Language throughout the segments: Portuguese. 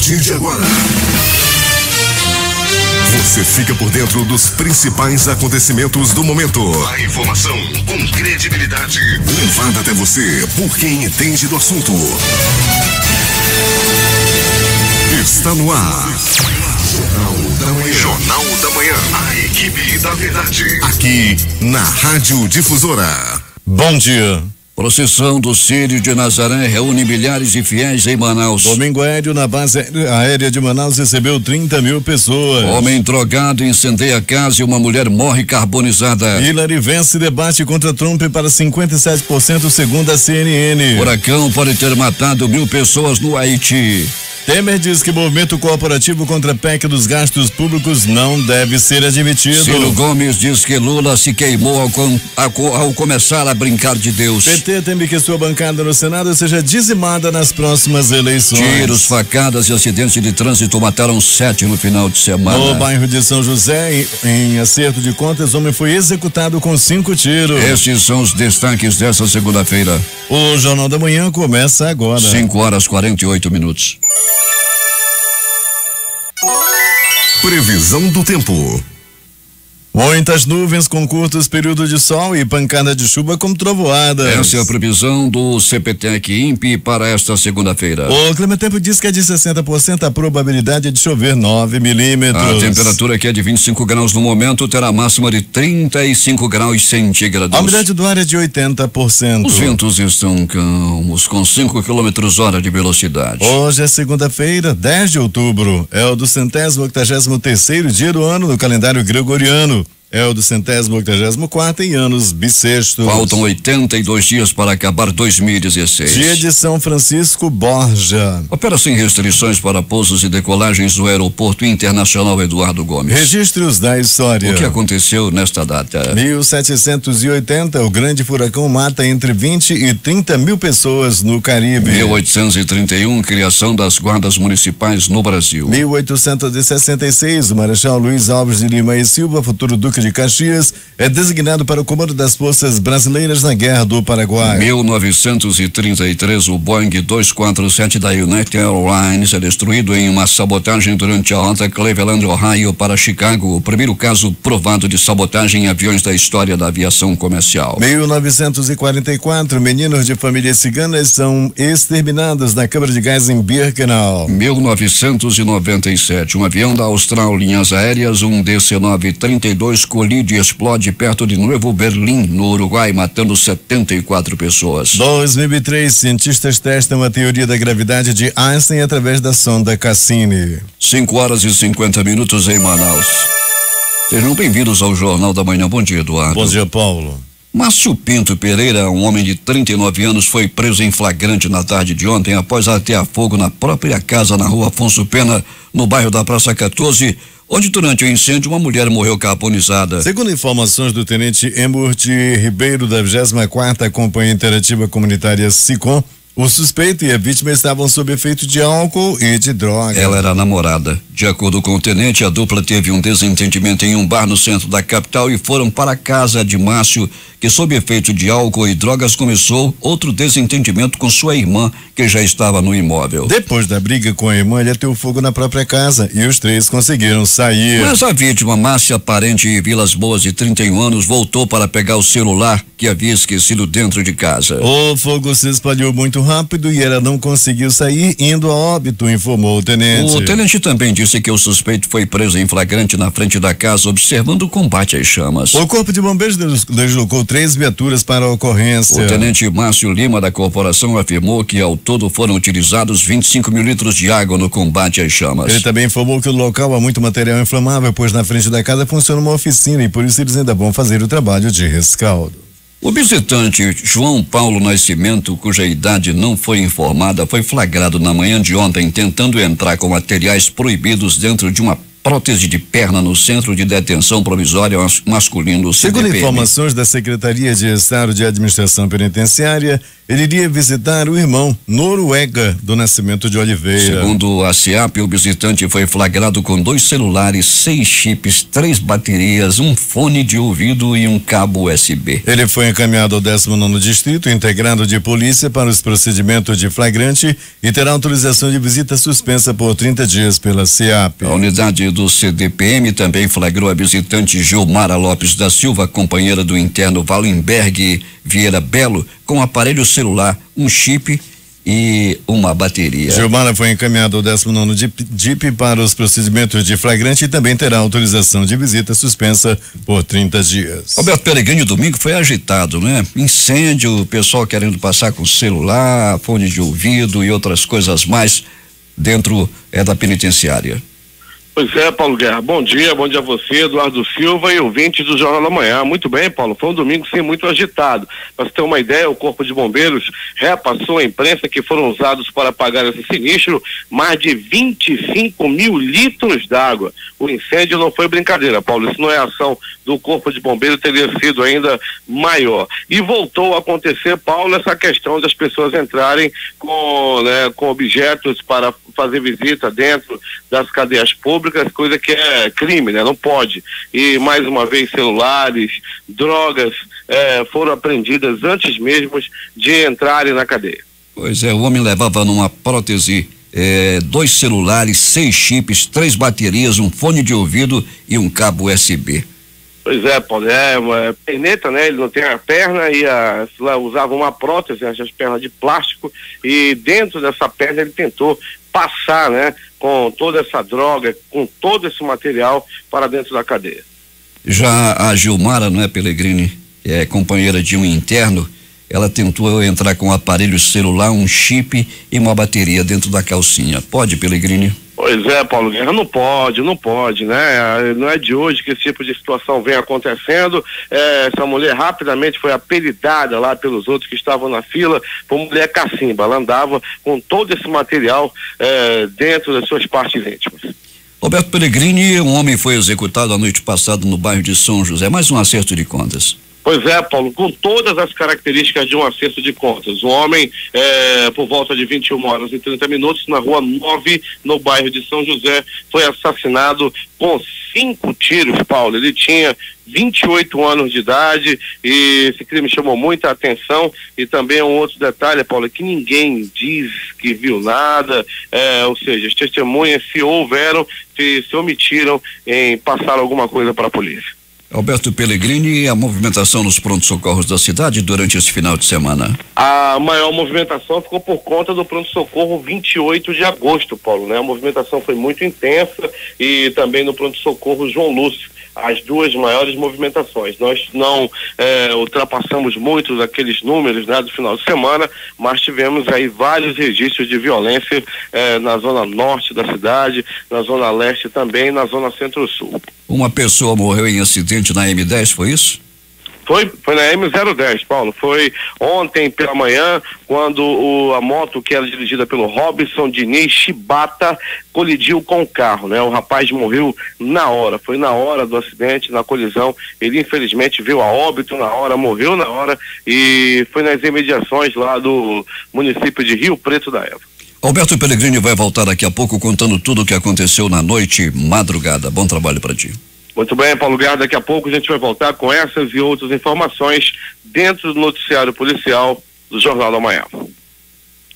partir de agora, você fica por dentro dos principais acontecimentos do momento. A informação com credibilidade, levada até você por quem entende do assunto. Está no ar. Jornal da Manhã. Jornal da Manhã. A equipe da verdade. Aqui na Rádio Difusora. Bom dia. Procissão do Círio de Nazaré reúne milhares de fiéis em Manaus. Domingo aéreo na base aérea de Manaus recebeu 30 mil pessoas. Homem drogado incendeia a casa e uma mulher morre carbonizada. Hillary vence debate contra Trump para 57% segundo a CNN. Furacão pode ter matado 1.000 pessoas no Haiti. Temer diz que movimento corporativo contra a PEC dos gastos públicos não deve ser admitido. Ciro Gomes diz que Lula se queimou ao começar a brincar de Deus. PT teme que sua bancada no Senado seja dizimada nas próximas eleições. Tiros, facadas e acidentes de trânsito mataram 7 no final de semana. No bairro de São José, em acerto de contas, homem foi executado com 5 tiros. Estes são os destaques dessa segunda-feira. O Jornal da Manhã começa agora. 5h48. Previsão do tempo. Muitas nuvens com curtos períodos de sol e pancada de chuva com trovoadas. Essa é a previsão do CPTEC-INPE para esta segunda-feira. O Climatempo diz que é de 60% a probabilidade de chover 9 milímetros. A temperatura aqui é de 25 graus no momento, terá máxima de 35 graus centígrados. A umidade do ar é de 80%. Os ventos estão calmos, com 5 km/h de velocidade. Hoje é segunda-feira, 10 de outubro. É o do 183º dia do ano no calendário gregoriano. É o do 184º em anos bissextos. Faltam 82 dias para acabar 2016. Dia de São Francisco Borja. Opera sem restrições para pousos e decolagens do Aeroporto Internacional Eduardo Gomes. Registros da história. O que aconteceu nesta data? 1780, o grande furacão mata entre 20 e 30 mil pessoas no Caribe. 1831, criação das guardas municipais no Brasil. 1866, o Marechal Luiz Alves de Lima e Silva, futuro Duque de Caxias, é designado para o comando das forças brasileiras na Guerra do Paraguai. 1933, o Boeing 247 da United Airlines é destruído em uma sabotagem durante a rota Cleveland, Ohio para Chicago, o primeiro caso provado de sabotagem em aviões da história da aviação comercial. 1944, meninos de famílias ciganas são exterminados na câmara de gás em Birkenau. 1997, um avião da Austral Linhas Aéreas, um DC-9-32, colide e explode perto de Novo Berlim, no Uruguai, matando 74 pessoas. 2003, cientistas testam a teoria da gravidade de Einstein através da sonda Cassini. 5h50 em Manaus. Sejam bem-vindos ao Jornal da Manhã. Bom dia, Eduardo. Bom dia, Paulo. Márcio Pinto Pereira, um homem de 39 anos, foi preso em flagrante na tarde de ontem após atear fogo na própria casa na rua Afonso Pena, no bairro da Praça 14, onde durante o incêndio uma mulher morreu carbonizada. Segundo informações do tenente Emurti Ribeiro da 24ª Companhia Interativa Comunitária SICOM, o suspeito e a vítima estavam sob efeito de álcool e de droga. Ela era namorada. De acordo com o tenente, a dupla teve um desentendimento em um bar no centro da capital e foram para a casa de Márcio, que sob efeito de álcool e drogas começou outro desentendimento com sua irmã, que já estava no imóvel. Depois da briga com a irmã, ele ateou fogo na própria casa e os três conseguiram sair. Mas a vítima, Márcia, parente de Vilas Boas, de 31 anos, voltou para pegar o celular que havia esquecido dentro de casa. O fogo se espalhou muito rápido e ela não conseguiu sair, indo a óbito, informou o tenente. O tenente também disse que o suspeito foi preso em flagrante na frente da casa, observando o combate às chamas. O Corpo de Bombeiros deslocou 3 viaturas para a ocorrência. O tenente Márcio Lima, da corporação, afirmou que ao todo foram utilizados 25 mil litros de água no combate às chamas. Ele também informou que no local há muito material inflamável, pois na frente da casa funciona uma oficina e por isso eles ainda vão fazer o trabalho de rescaldo. O visitante João Paulo Nascimento, cuja idade não foi informada, foi flagrado na manhã de ontem tentando entrar com materiais proibidos dentro de uma prótese de perna no Centro de Detenção Provisória Masculino Segundo CDPM. informações da Secretaria de Estado de Administração Penitenciária, ele iria visitar o irmão Noruega do Nascimento de Oliveira. Segundo a SEAP, o visitante foi flagrado com 2 celulares, 6 chips, 3 baterias, um fone de ouvido e um cabo USB. Ele foi encaminhado ao 19º Distrito Integrado de Polícia para os procedimentos de flagrante e terá autorização de visita suspensa por 30 dias pela SEAP. A unidade do CDPM também flagrou a visitante Gilmara Lopes da Silva, companheira do interno Wallenberg Vieira Belo, com um aparelho celular, um chip e uma bateria. Gilmara foi encaminhado ao 19º DIP para os procedimentos de flagrante e também terá autorização de visita suspensa por 30 dias. Roberto Peregrini, domingo foi agitado, né? Incêndio, o pessoal querendo passar com celular, fone de ouvido e outras coisas mais dentro da penitenciária. Pois é, Paulo Guerra, bom dia a você, Eduardo Silva e ouvintes do Jornal da Manhã. Muito bem, Paulo, foi um domingo sim muito agitado. Para você ter uma ideia, o Corpo de Bombeiros repassou à imprensa que foram usados para apagar esse sinistro mais de 25 mil litros d'água. O incêndio não foi brincadeira, Paulo, isso não é ação do Corpo de Bombeiros, teria sido ainda maior. E voltou a acontecer, Paulo, essa questão das pessoas entrarem com objetos para fazer visita dentro das cadeias públicas, coisa que é crime, né? Não pode. E mais uma vez celulares, drogas foram apreendidas antes mesmo de entrarem na cadeia. Pois é, o homem levava numa prótese 2 celulares, 6 chips, 3 baterias, um fone de ouvido e um cabo USB. Pois é, Paulo, uma perneta, né? Ele não tem a perna e usava uma prótese, as pernas de plástico, e dentro dessa perna ele tentou passar, né? Com toda essa droga, com todo esse material para dentro da cadeia. Já a Gilmara, não é, Pelegrini, companheira de um interno, ela tentou entrar com um aparelho celular, um chip e uma bateria dentro da calcinha. Pode, Pelegrini? Pois é, Paulo Guerra, não pode, né? Não é de hoje que esse tipo de situação vem acontecendo. Essa mulher rapidamente foi apelidada lá pelos outros que estavam na fila por mulher cacimba. Ela andava com todo esse material dentro das suas partes íntimas. Roberto Pelegrini, um homem foi executado a noite passada no bairro de São José. Mais um acerto de contas. Pois é, Paulo, com todas as características de um acerto de contas. O homem, por volta de 21h30, na rua 9, no bairro de São José, foi assassinado com 5 tiros, Paulo. Ele tinha 28 anos de idade e esse crime chamou muita atenção. E também um outro detalhe, Paulo, é que ninguém diz que viu nada, ou seja, as testemunhas, se houveram, se omitiram em passar alguma coisa para a polícia. Alberto Pelegrini, a movimentação nos pronto-socorros da cidade durante esse final de semana? A maior movimentação ficou por conta do pronto-socorro 28 de agosto, Paulo, né? A movimentação foi muito intensa e também no pronto-socorro João Lúcio, as 2 maiores movimentações. Nós não ultrapassamos muito daqueles números, né, do final de semana, mas tivemos aí vários registros de violência na zona norte da cidade, na zona leste também, na zona centro-sul. Uma pessoa morreu em acidente na M10, foi isso? Foi na M010, Paulo. Foi ontem pela manhã, quando a moto que era dirigida pelo Robson Diniz Shibata colidiu com o carro, né? O rapaz morreu na hora, foi na hora do acidente, na colisão. Ele infelizmente veio a óbito na hora, morreu na hora e foi nas imediações lá do município de Rio Preto da Eva. Alberto Pelegrini vai voltar daqui a pouco contando tudo o que aconteceu na noite madrugada. Bom trabalho para ti. Muito bem, Paulo Guerra, daqui a pouco a gente vai voltar com essas e outras informações dentro do noticiário policial do Jornal da Manhã.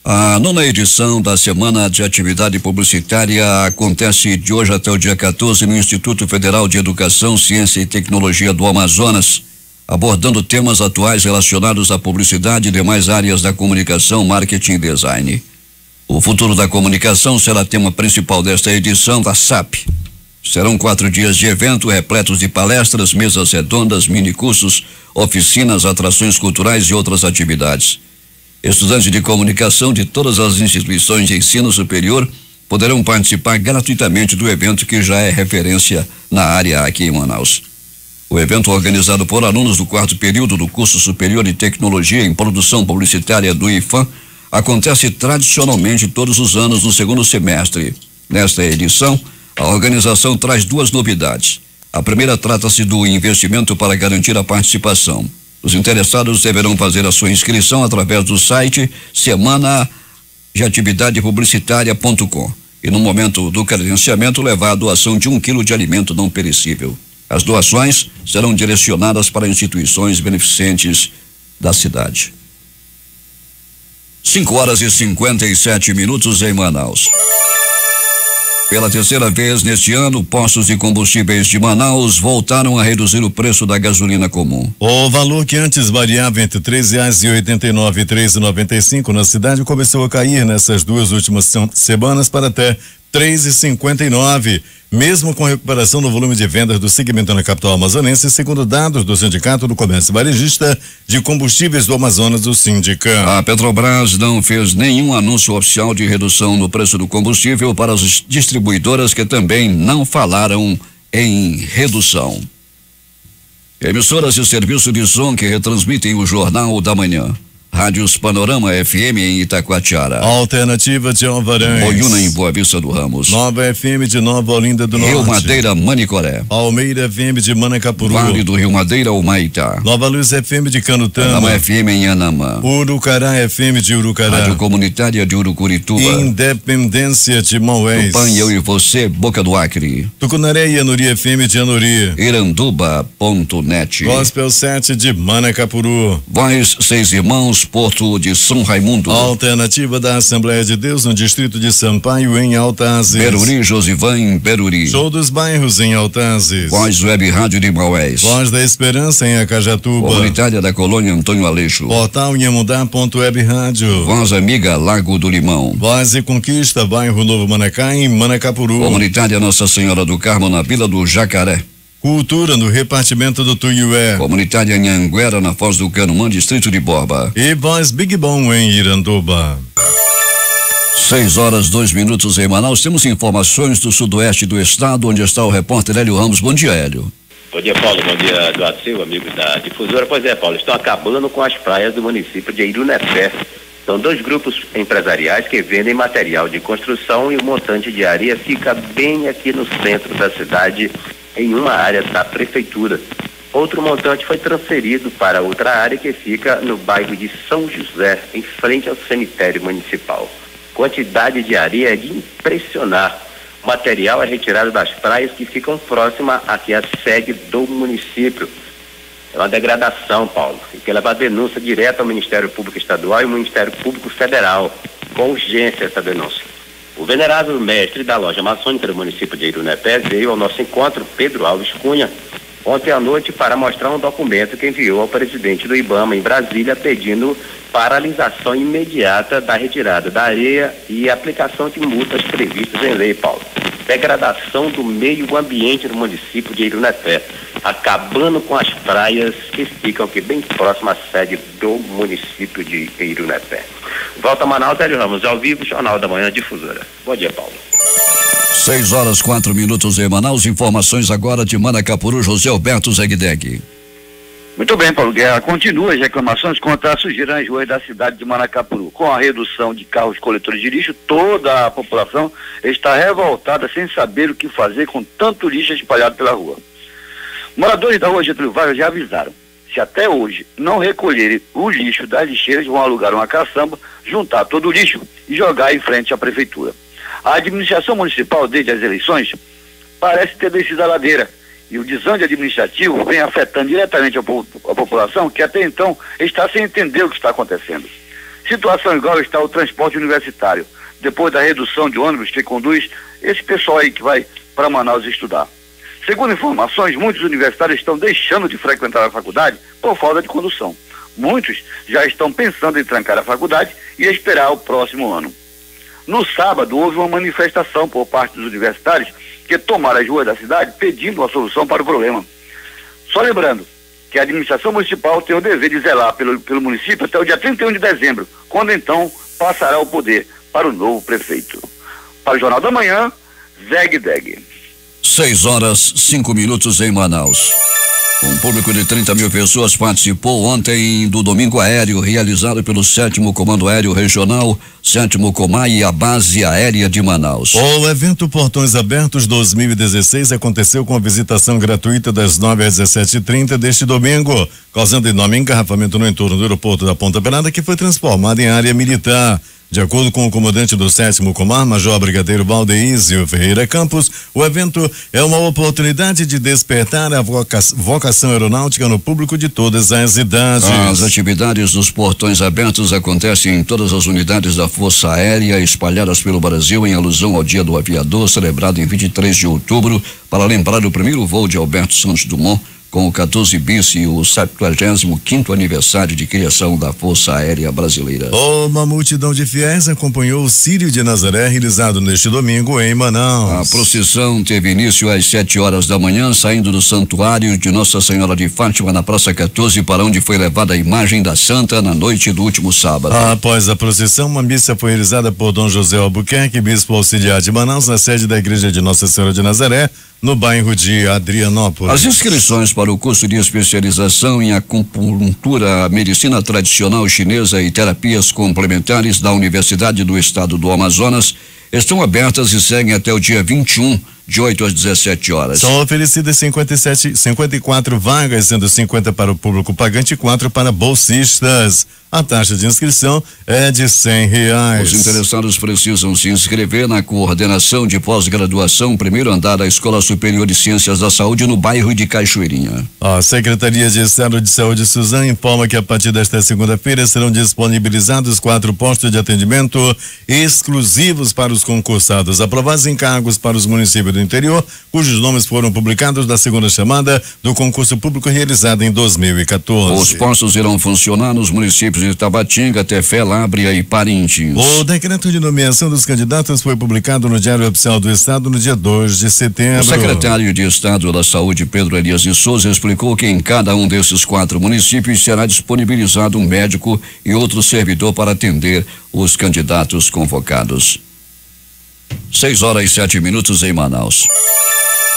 A 9ª edição da Semana de Atividade Publicitária acontece de hoje até o dia 14 no Instituto Federal de Educação, Ciência e Tecnologia do Amazonas, abordando temas atuais relacionados à publicidade e demais áreas da comunicação, marketing e design. O futuro da comunicação será tema principal desta edição da SAP. Serão 4 dias de evento repletos de palestras, mesas redondas, minicursos, oficinas, atrações culturais e outras atividades. Estudantes de comunicação de todas as instituições de ensino superior poderão participar gratuitamente do evento que já é referência na área aqui em Manaus. O evento, organizado por alunos do 4º período do curso superior de tecnologia em produção publicitária do IFAM, acontece tradicionalmente todos os anos no 2º semestre. Nesta edição, A organização traz duas novidades. A primeira trata-se do investimento para garantir a participação. Os interessados deverão fazer a sua inscrição através do site semanadeatividadepublicitaria.com e no momento do credenciamento levar a doação de 1 quilo de alimento não perecível. As doações serão direcionadas para instituições beneficentes da cidade. 5h57 em Manaus. Pela terceira vez neste ano, postos de combustíveis de Manaus voltaram a reduzir o preço da gasolina comum. O valor que antes variava entre R$3,89 e R$3,95 na cidade começou a cair nessas duas últimas semanas para até R$3,59, mesmo com recuperação no volume de vendas do segmento na capital amazonense, segundo dados do Sindicato do Comércio Varejista de Combustíveis do Amazonas, do Sindicam. A Petrobras não fez nenhum anúncio oficial de redução no preço do combustível para as distribuidoras, que também não falaram em redução. Emissoras de serviço de som que retransmitem o Jornal da Manhã. Rádios Panorama FM em Itacoatiara. Alternativa de Alvarães. Boiúna em Boa Vista do Ramos. Nova FM de Nova Olinda do Norte. Rio Madeira, Manicoré. Almeida FM de Manacapuru. Vale do Rio Madeira, Humaitá. Nova Luz FM de Canutama. Anama FM em Anamã. Urucará FM de Urucará. Rádio Comunitária de Urucurituba. Independência de Maués. Tupã, Eu e Você, Boca do Acre. Tucunaré e Anuri FM de Anuri. Iranduba.net. Gospel 7 de Manacapuru. Voz Seis Irmãos, Porto de São Raimundo. Alternativa da Assembleia de Deus no distrito de Sampaio, em Altazes. Beruri, Josivan em Beruri. Show dos Bairros em Altazes. Voz Web Rádio de Maués. Voz da Esperança em Acajatuba. Comunitária da Colônia Antônio Aleixo. Portal Inhamudá.web Rádio. Voz Amiga Lago do Limão. Voz e Conquista, bairro Novo Manacá, em Manacapuru. Comunitária Nossa Senhora do Carmo, na Vila do Jacaré. Cultura no repartimento do Tuiué. Comunitária Nhanguera, na Foz do Canumã, distrito de Borba. E Voz Big Bom em Iranduba. 6h02 em Manaus. Temos informações do sudoeste do estado, onde está o repórter Hélio Ramos. Bom dia, Hélio. Bom dia, Paulo. Bom dia, Eduardo Silva, amigos da Difusora. Pois é, Paulo, estão acabando com as praias do município de Irunepé. São dois grupos empresariais que vendem material de construção e o montante de areia fica bem aqui no centro da cidade, em uma área da prefeitura. Outro montante foi transferido para outra área que fica no bairro de São José, em frente ao cemitério municipal. Quantidade de areia é de impressionar. O material é retirado das praias que ficam próximas aqui à sede do município. É uma degradação, Paulo. Tem que levar denúncia direta ao Ministério Público Estadual e ao Ministério Público Federal. Com urgência essa denúncia. O venerável mestre da loja maçônica do município de Irunepé veio ao nosso encontro, Pedro Alves Cunha, ontem à noite para mostrar um documento que enviou ao presidente do IBAMA em Brasília, pedindo paralisação imediata da retirada da areia e aplicação de multas previstas em lei, Paulo. Degradação do meio ambiente do município de Irunepé, acabando com as praias que ficam aqui bem próximo à sede do município de Irunepé. Volta a Manaus, Hélio Ramos, ao vivo, Jornal da Manhã, Difusora. Bom dia, Paulo. 6h04 em Manaus. Informações agora de Manacapuru, José Alberto Zegdeg. Muito bem, Paulo Guerra. Continua as reclamações contra a sujeira nas ruas da cidade de Manacapuru. Com a redução de carros coletores de lixo, toda a população está revoltada sem saber o que fazer com tanto lixo espalhado pela rua. Moradores da rua Getúlio Vargas já avisaram. Se até hoje não recolherem o lixo das lixeiras, vão alugar uma caçamba, juntar todo o lixo e jogar em frente à prefeitura. A administração municipal, desde as eleições, parece ter descido a ladeira. E o desande administrativo vem afetando diretamente a população, que até então está sem entender o que está acontecendo. Situação igual está o transporte universitário, depois da redução de ônibus que conduz esse pessoal aí que vai para Manaus estudar. Segundo informações, muitos universitários estão deixando de frequentar a faculdade por falta de condução. Muitos já estão pensando em trancar a faculdade e esperar o próximo ano. No sábado, houve uma manifestação por parte dos universitários que tomaram as ruas da cidade pedindo uma solução para o problema. Só lembrando que a administração municipal tem o dever de zelar pelo município até o dia 31 de dezembro, quando então passará o poder para o novo prefeito. Para o Jornal da Manhã, Zegdeg. 6h05 em Manaus. Um público de 30 mil pessoas participou ontem do Domingo Aéreo, realizado pelo 7º Comando Aéreo Regional, 7º Comar e a Base Aérea de Manaus. O evento Portões Abertos 2016 aconteceu com a visitação gratuita das 9 às 17h30 deste domingo, causando enorme engarrafamento no entorno do aeroporto da Ponta Pelada, que foi transformado em área militar. De acordo com o comandante do 7º Comar, Major Brigadeiro Valdeísio Ferreira Campos, o evento é uma oportunidade de despertar a vocação aeronáutica no público de todas as idades. As atividades dos Portões Abertos acontecem em todas as unidades da Força Aérea espalhadas pelo Brasil, em alusão ao Dia do Aviador, celebrado em 23 de outubro, para lembrar o primeiro voo de Alberto Santos Dumont, com o 14 bis e o 75º aniversário de criação da Força Aérea Brasileira. Uma multidão de fiéis acompanhou o Círio de Nazaré, realizado neste domingo em Manaus. A procissão teve início às 7 horas da manhã, saindo do santuário de Nossa Senhora de Fátima, na Praça 14, para onde foi levada a imagem da Santa na noite do último sábado. Após a procissão, uma missa foi realizada por Dom José Albuquerque, bispo auxiliar de Manaus, na sede da Igreja de Nossa Senhora de Nazaré, no bairro de Adrianópolis. As inscrições para o curso de especialização em acupuntura, medicina tradicional chinesa e terapias complementares da Universidade do Estado do Amazonas estão abertas e seguem até o dia 21, de 8 às 17 horas. São oferecidas 54 vagas, sendo 50 para o público pagante e 4 para bolsistas. A taxa de inscrição é de R$100. Os interessados precisam se inscrever na coordenação de pós-graduação, primeiro andar da Escola Superior de Ciências da Saúde, no bairro de Cachoeirinha. A Secretaria de Estado de Saúde, Suzano, informa que a partir desta segunda-feira serão disponibilizados 4 postos de atendimento exclusivos para os concursados aprovados em cargos para os municípios do interior, cujos nomes foram publicados da segunda chamada do concurso público realizado em 2014. Os postos irão funcionar nos municípios de Tabatinga, Tefé, Lábrea e Parintins. O decreto de nomeação dos candidatos foi publicado no Diário Oficial do Estado no dia 2 de setembro. O secretário de Estado da Saúde, Pedro Elias de Souza, explicou que em cada um desses 4 municípios será disponibilizado um médico e outro servidor para atender os candidatos convocados. 6 horas e 7 minutos em Manaus.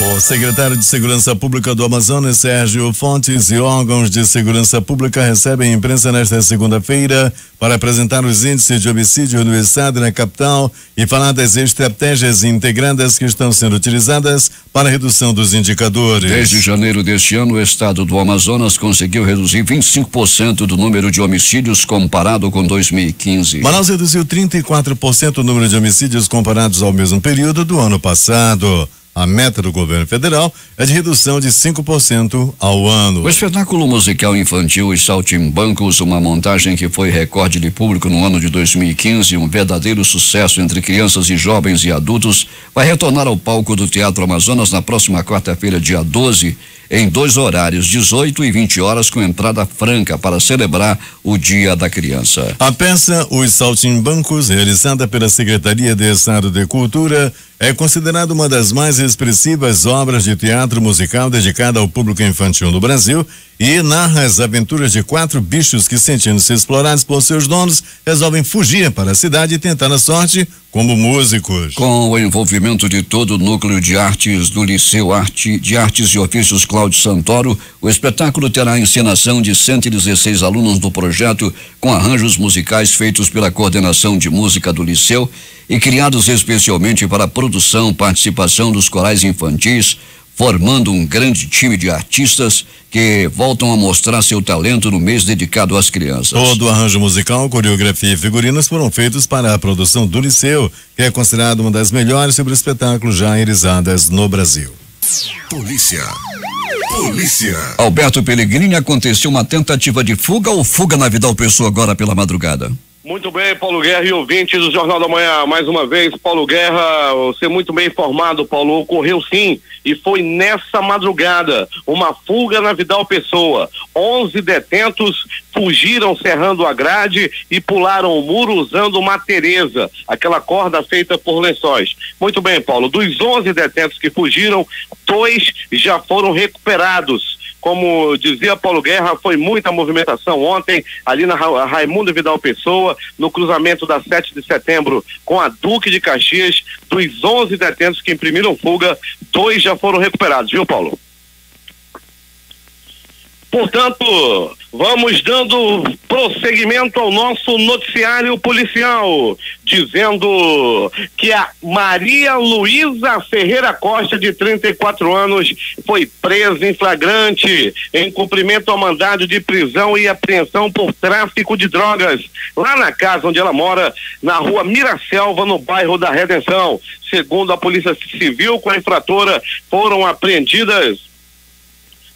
O secretário de Segurança Pública do Amazonas, Sérgio Fontes, e órgãos de segurança pública recebem a imprensa nesta segunda-feira para apresentar os índices de homicídio no estado e na capital e falar das estratégias integradas que estão sendo utilizadas para a redução dos indicadores. Desde janeiro deste ano, o estado do Amazonas conseguiu reduzir 25% do número de homicídios comparado com 2015. Manaus reduziu 34% o número de homicídios comparados ao mesmo período do ano passado. A meta do governo federal é de redução de 5% ao ano. O espetáculo musical infantil Os Saltimbancos, uma montagem que foi recorde de público no ano de 2015, um verdadeiro sucesso entre crianças e jovens e adultos, vai retornar ao palco do Teatro Amazonas na próxima quarta-feira, dia 12, em 2 horários, 18 e 20 horas, com entrada franca para celebrar o Dia da Criança. A peça Os Saltimbancos, realizada pela Secretaria de Estado de Cultura, é considerada uma das mais expressivas obras de teatro musical dedicada ao público infantil no Brasil e narra as aventuras de 4 bichos que, sentindo-se explorados por seus donos, resolvem fugir para a cidade e tentar a sorte como músicos. Com o envolvimento de todo o núcleo de artes do Liceu de Artes e Ofícios Cláudio Santoro, o espetáculo terá a encenação de 116 alunos do projeto, com arranjos musicais feitos pela coordenação de música do Liceu e criados especialmente para a produção, participação dos corais infantis, formando um grande time de artistas que voltam a mostrar seu talento no mês dedicado às crianças. Todo o arranjo musical, coreografia e figurinos foram feitos para a produção do Liceu, que é considerada uma das melhores sobre espetáculos já realizadas no Brasil. Polícia. Alberto Pellegrini, aconteceu uma tentativa de fuga ou fuga na Vidal Pessoa agora pela madrugada? Muito bem, Paulo Guerra e ouvintes do Jornal da Manhã, mais uma vez, Paulo Guerra, você muito bem informado, Paulo, ocorreu sim, e foi nessa madrugada, uma fuga na Vidal Pessoa. 11 detentos fugiram serrando a grade e pularam o muro usando uma tereza, aquela corda feita por lençóis. Muito bem, Paulo, dos 11 detentos que fugiram, 2 já foram recuperados. Como dizia Paulo Guerra, foi muita movimentação ontem ali na Raimundo Vidal Pessoa, no cruzamento da 7 de setembro com a Duque de Caxias. Dos 11 detentos que imprimiram fuga, 2 já foram recuperados, viu, Paulo? Portanto, vamos dando prosseguimento ao nosso noticiário policial, dizendo que a Maria Luísa Ferreira Costa, de 34 anos, foi presa em flagrante em cumprimento ao mandado de prisão e apreensão por tráfico de drogas, lá na casa onde ela mora, na rua Miraselva, no bairro da Redenção. Segundo a Polícia Civil, com a infratora foram apreendidas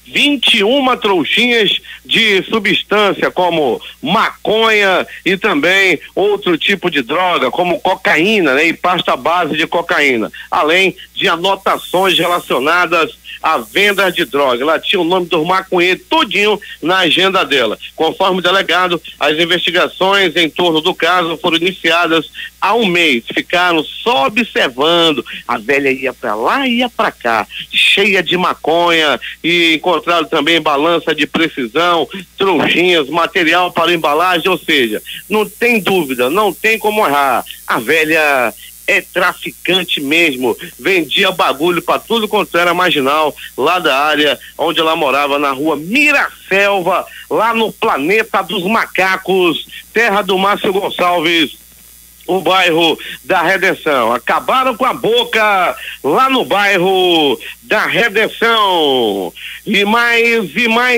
21 trouxinhas de substância, como maconha e também outro tipo de droga, como cocaína, né, e pasta base de cocaína, além de anotações relacionadas à venda de droga. Ela tinha o nome dos maconheiros todinho na agenda dela. Conforme o delegado, as investigações em torno do caso foram iniciadas há um mês. Ficaram só observando. A velha ia para lá e ia para cá, cheia de maconha, e encontraram também balança de precisão, trouxinhas, material para embalagem, ou seja, não tem dúvida, não tem como errar. A velha é traficante mesmo, vendia bagulho para tudo quanto era marginal, lá da área onde ela morava, na rua Miraselva, lá no Planeta dos Macacos, terra do Márcio Gonçalves, o bairro da Redenção. Acabaram com a boca lá no bairro da Redenção. E mais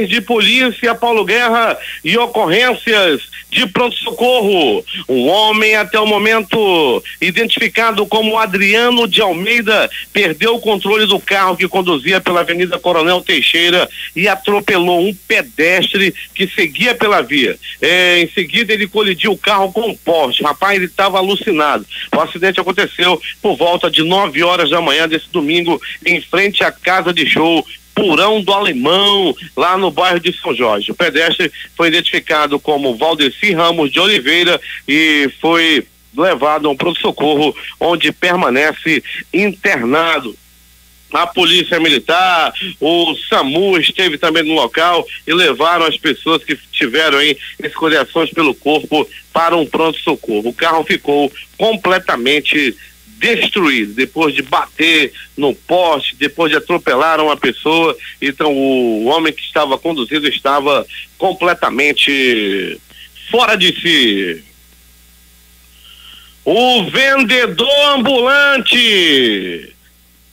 de polícia, Paulo Guerra, e ocorrências de pronto-socorro. Um homem, até o momento identificado como Adriano de Almeida, perdeu o controle do carro que conduzia pela Avenida Coronel Teixeira e atropelou um pedestre que seguia pela via. Em seguida, ele colidiu o carro com um poste. Rapaz, ele estava alucinado. O acidente aconteceu por volta de 9 horas da manhã desse domingo, em frente à casa de show Purão do Alemão, lá no bairro de São Jorge. O pedestre foi identificado como Valdeci Ramos de Oliveira e foi levado a um pronto-socorro, onde permanece internado. A polícia militar, o SAMU esteve também no local e levaram as pessoas que tiveram aí escoriações pelo corpo para um pronto-socorro. O carro ficou completamente destruído, depois de bater no poste, depois de atropelar uma pessoa. Então o homem que estava conduzindo estava completamente fora de si. O vendedor ambulante,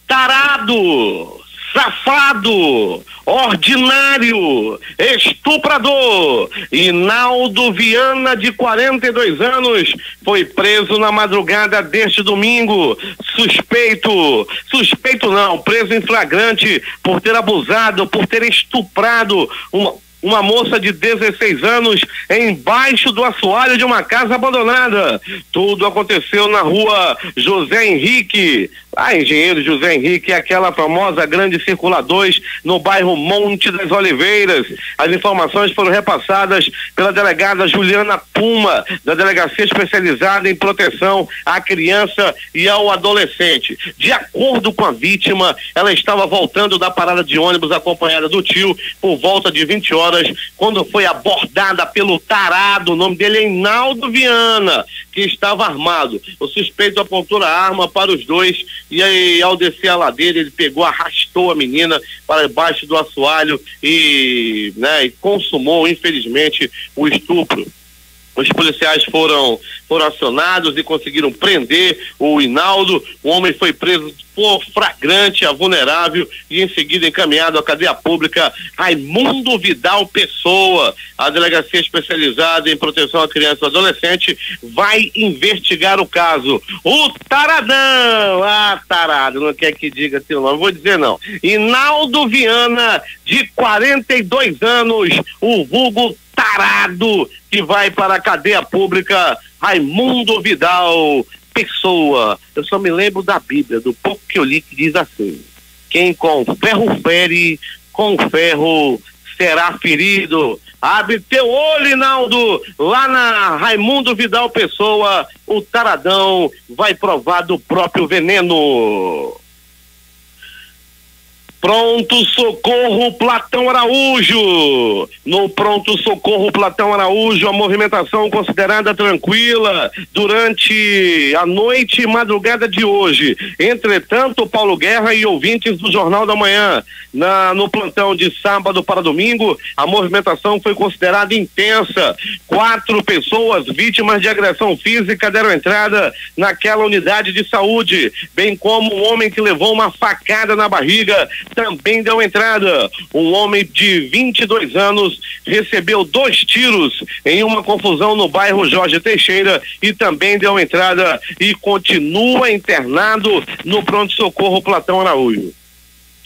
tarado, safado, ordinário, estuprador, Hinaldo Viana, de 42 anos, foi preso na madrugada deste domingo. Suspeito não, preso em flagrante por ter abusado, por ter estuprado uma moça de 16 anos embaixo do assoalho de uma casa abandonada. Tudo aconteceu na rua José Henrique, Engenheiro José Henrique, aquela famosa grande circular 2, no bairro Monte das Oliveiras. As informações foram repassadas pela delegada Juliana Puma, da Delegacia Especializada em Proteção à Criança e ao Adolescente. De acordo com a vítima, ela estava voltando da parada de ônibus acompanhada do tio por volta de 20 horas, quando foi abordada pelo tarado. O nome dele é Hinaldo Viana, que estava armado. O suspeito apontou a arma para os dois e aí, ao descer a ladeira, ele arrastou a menina para debaixo do assoalho e consumou, infelizmente, o estupro. Os policiais foram acionados e conseguiram prender o Hinaldo. O homem foi preso por flagrante a vulnerável e em seguida encaminhado à cadeia pública Raimundo Vidal Pessoa. A Delegacia Especializada em Proteção à Criança e Adolescente vai investigar o caso. O taradão, tarado, não quer que diga seu nome, vou dizer não. Hinaldo Viana, de 42 anos, o vulgo tarado, que vai para a cadeia pública Raimundo Vidal Pessoa. Eu só me lembro da Bíblia, do pouco que eu li, que diz assim: quem com ferro fere, com ferro será ferido. Abre teu olho, Hinaldo, lá na Raimundo Vidal Pessoa, o taradão vai provar do próprio veneno. Pronto Socorro Platão Araújo. No Pronto Socorro Platão Araújo, a movimentação considerada tranquila durante a noite e madrugada de hoje. Entretanto, Paulo Guerra e ouvintes do Jornal da Manhã, no plantão de sábado para domingo, a movimentação foi considerada intensa. 4 pessoas vítimas de agressão física deram entrada naquela unidade de saúde, bem como um homem que levou uma facada na barriga também deu entrada. Um homem de 22 anos recebeu 2 tiros em uma confusão no bairro Jorge Teixeira e também deu entrada e continua internado no pronto-socorro Platão Araújo.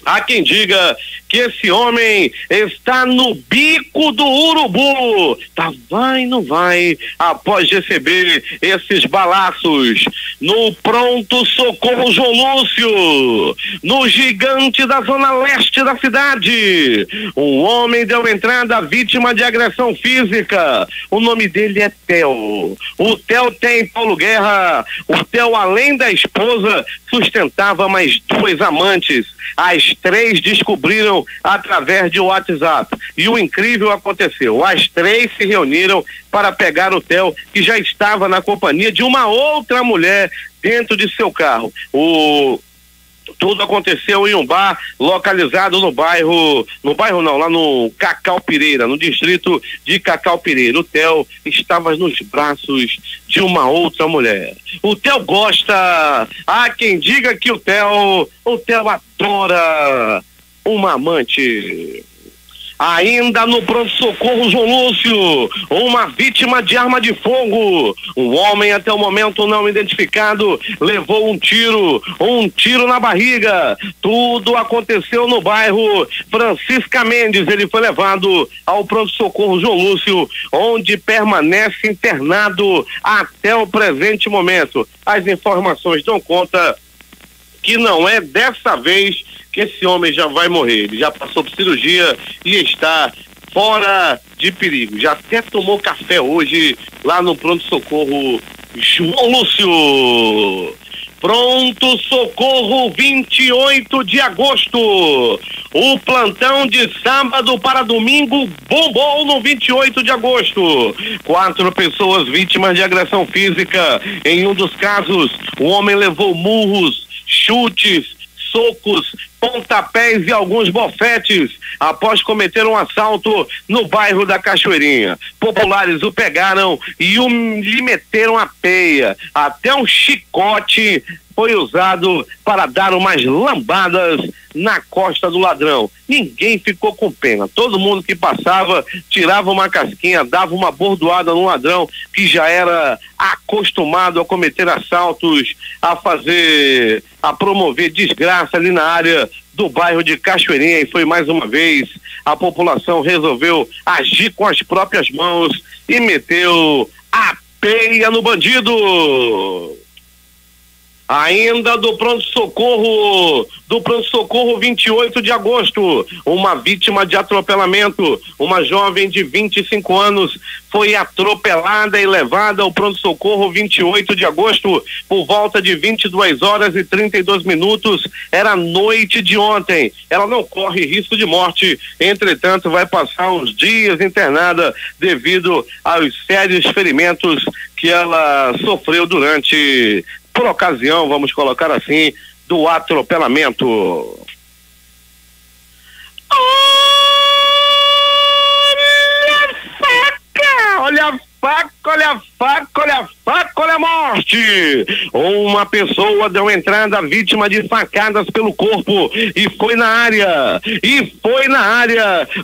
Há quem diga que esse homem está no bico do urubu. Tá, vai, não vai, após receber esses balaços. No Pronto Socorro João Lúcio, no Gigante da Zona Leste da cidade, um homem deu entrada vítima de agressão física. O nome dele é Theo. O Theo tem, Paulo Guerra, o Theo, além da esposa, sustentava mais 2 amantes. As 3 descobriram através de WhatsApp. E o incrível aconteceu. As 3 se reuniram para pegar o Theo, que já estava na companhia de uma outra mulher dentro de seu carro. Tudo aconteceu em um bar localizado lá no Cacau Pireira, no distrito de Cacau Pireira. O Theo estava nos braços de uma outra mulher. O Theo gosta, há quem diga que o Theo adora uma amante. Ainda no pronto-socorro João Lúcio, uma vítima de arma de fogo. Um homem até o momento não identificado levou um tiro na barriga. Tudo aconteceu no bairro Francisca Mendes. Ele foi levado ao pronto-socorro João Lúcio, onde permanece internado até o presente momento. As informações dão conta que não é dessa vez que esse homem já vai morrer. Ele já passou por cirurgia e está fora de perigo. Já até tomou café hoje lá no pronto-socorro João Lúcio. Pronto-socorro 28 de agosto. O plantão de sábado para domingo bombou no 28 de agosto. 4 pessoas vítimas de agressão física. Em um dos casos, o homem levou murros, chutes, socos, pontapés e alguns bofetes após cometer um assalto no bairro da Cachoeirinha. Populares o pegaram e lhe meteram a peia. Até um chicote foi usado para dar umas lambadas na costa do ladrão. Ninguém ficou com pena. Todo mundo que passava tirava uma casquinha, dava uma bordoada no ladrão que já era acostumado a cometer assaltos, a promover desgraça ali na área do bairro de Cachoeirinha. E foi mais uma vez a população resolveu agir com as próprias mãos e meteu a peia no bandido. Ainda do pronto-socorro 28 de agosto, uma vítima de atropelamento, uma jovem de 25 anos foi atropelada e levada ao pronto-socorro 28 de agosto por volta de 22 horas e 32 minutos, era noite de ontem. Ela não corre risco de morte, entretanto vai passar uns dias internada devido aos sérios ferimentos que ela sofreu por ocasião, vamos colocar assim, do atropelamento. Olha a faca, olha a faca, olha a faca, olha a morte. Uma pessoa deu entrada vítima de facadas pelo corpo e foi na área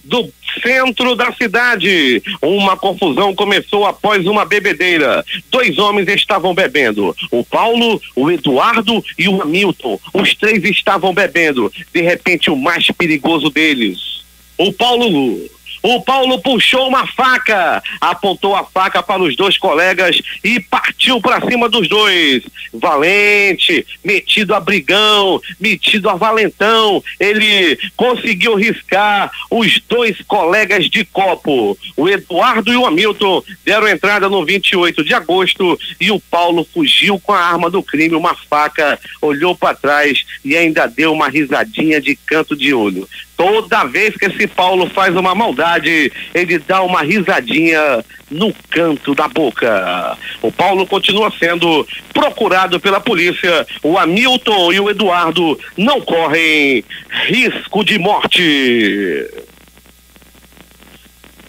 do centro da cidade. Uma confusão começou após uma bebedeira. 2 homens estavam bebendo, o Paulo, o Eduardo e o Hamilton. Os 3 estavam bebendo. De repente, o mais perigoso deles, o Paulo O Paulo puxou uma faca, apontou a faca para os dois colegas e partiu para cima dos dois. Valente, metido a brigão, metido a valentão, ele conseguiu riscar os dois colegas de copo. O Eduardo e o Hamilton deram entrada no 28 de agosto e o Paulo fugiu com a arma do crime, uma faca, olhou para trás e ainda deu uma risadinha de canto de olho. Toda vez que esse Paulo faz uma maldade, ele dá uma risadinha no canto da boca. O Paulo continua sendo procurado pela polícia. O Hamilton e o Eduardo não correm risco de morte.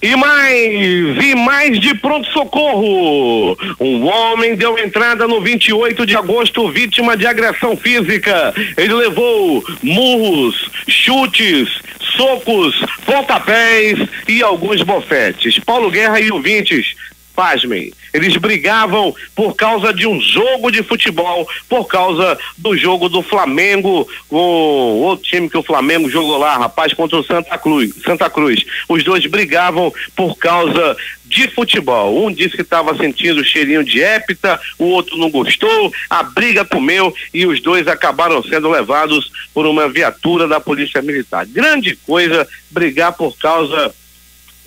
E mais de pronto-socorro. Um homem deu entrada no 28 de agosto, vítima de agressão física. Ele levou murros, chutes, socos, pontapés e alguns bofetes. Paulo Guerra e ouvintes, pasmem, eles brigavam por causa de um jogo de futebol, por causa do jogo do Flamengo, o outro time que o Flamengo jogou lá, rapaz, contra o Santa Cruz. Os dois brigavam por causa de futebol. Um disse que estava sentindo cheirinho de hépita, o outro não gostou, a briga comeu e os dois acabaram sendo levados por uma viatura da Polícia Militar. Grande coisa brigar por causa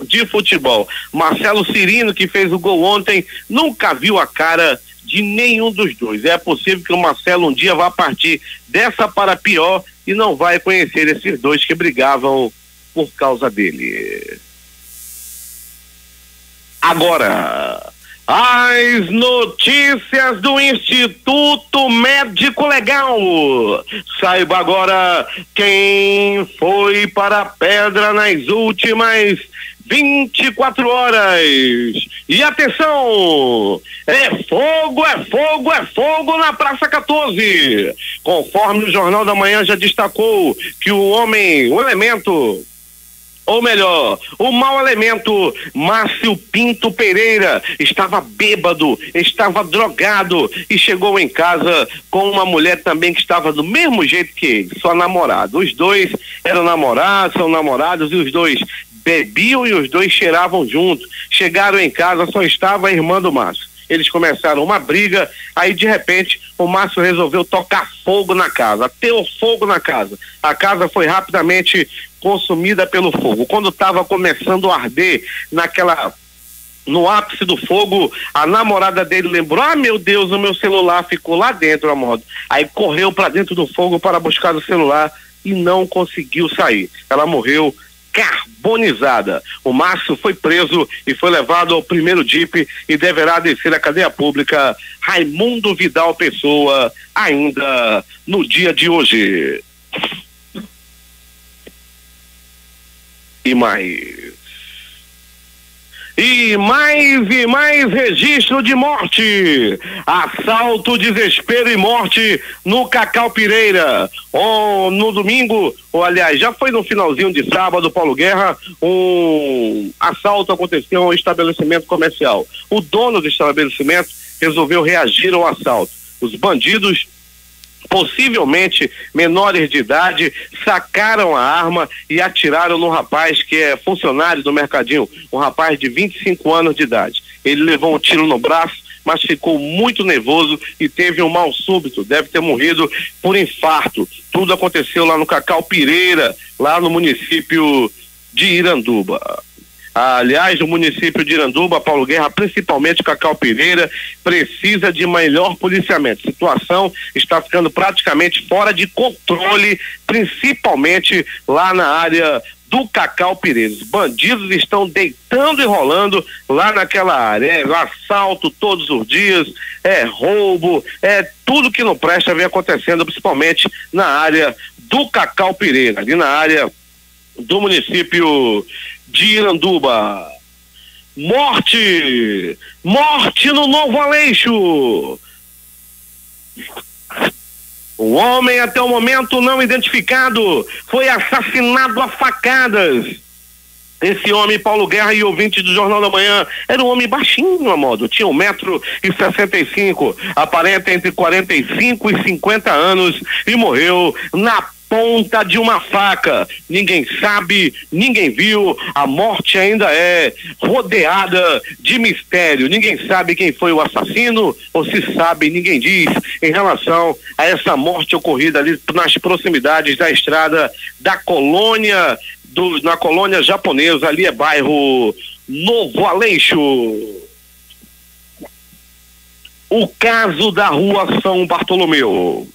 de futebol. Marcelo Cirino, que fez o gol ontem, nunca viu a cara de nenhum dos dois. É possível que o Marcelo um dia vá partir dessa para pior e não vai conhecer esses dois que brigavam por causa dele. Agora, as notícias do Instituto Médico Legal. Saiba agora quem foi para a pedra nas últimas 24 horas. E atenção, é fogo na Praça 14. Conforme o Jornal da Manhã já destacou que o elemento, ou melhor, o mau elemento, Márcio Pinto Pereira, estava bêbado, estava drogado e chegou em casa com uma mulher também que estava do mesmo jeito que ele, sua namorada. Os dois eram namorados, são namorados e os dois bebiam e os dois cheiravam juntos. Chegaram em casa, só estava a irmã do Márcio. Eles começaram uma briga, aí de repente o Márcio resolveu tocar fogo na casa, ateu fogo na casa. A casa foi rapidamente consumida pelo fogo. Quando estava começando a arder no ápice do fogo, a namorada dele lembrou: ah, meu Deus, o meu celular ficou lá dentro, amor. Aí correu para dentro do fogo para buscar o celular e não conseguiu sair. Ela morreu carbonizada. O Márcio foi preso e foi levado ao primeiro DIP e deverá descer à cadeia pública Raimundo Vidal Pessoa ainda no dia de hoje. E mais registro de morte. Assalto, desespero e morte no Cacau Pireira. No domingo, ou aliás, já foi no finalzinho de sábado, Paulo Guerra, um assalto aconteceu em um estabelecimento comercial. O dono do estabelecimento resolveu reagir ao assalto. Os bandidos, possivelmente menores de idade, sacaram a arma e atiraram no rapaz que é funcionário do mercadinho, um rapaz de 25 anos de idade. Ele levou um tiro no braço, mas ficou muito nervoso e teve um mal súbito, deve ter morrido por infarto. Tudo aconteceu lá no Cacau Pireira, lá no município de Iranduba. Aliás, o município de Iranduba, Paulo Guerra, principalmente Cacau Pireira, precisa de melhor policiamento. A situação está ficando praticamente fora de controle, principalmente lá na área do Cacau Pireira. Os bandidos estão deitando e rolando lá naquela área. É assalto todos os dias, é roubo, é tudo que não presta vem acontecendo, principalmente na área do Cacau Pireira, ali na área do município de Iranduba. Morte no Novo Aleixo. O homem até o momento não identificado foi assassinado a facadas. Esse homem, Paulo Guerra e ouvinte do Jornal da Manhã, era um homem baixinho, a modo, tinha 1,65 m, aparenta entre 45 e 50 anos e morreu na ponta de uma faca. Ninguém sabe, ninguém viu. A morte ainda é rodeada de mistério. Ninguém sabe quem foi o assassino, ou se sabe, ninguém diz, em relação a essa morte ocorrida ali nas proximidades da estrada da colônia, na colônia japonesa, ali é bairro Novo Aleixo. O caso da rua São Bartolomeu.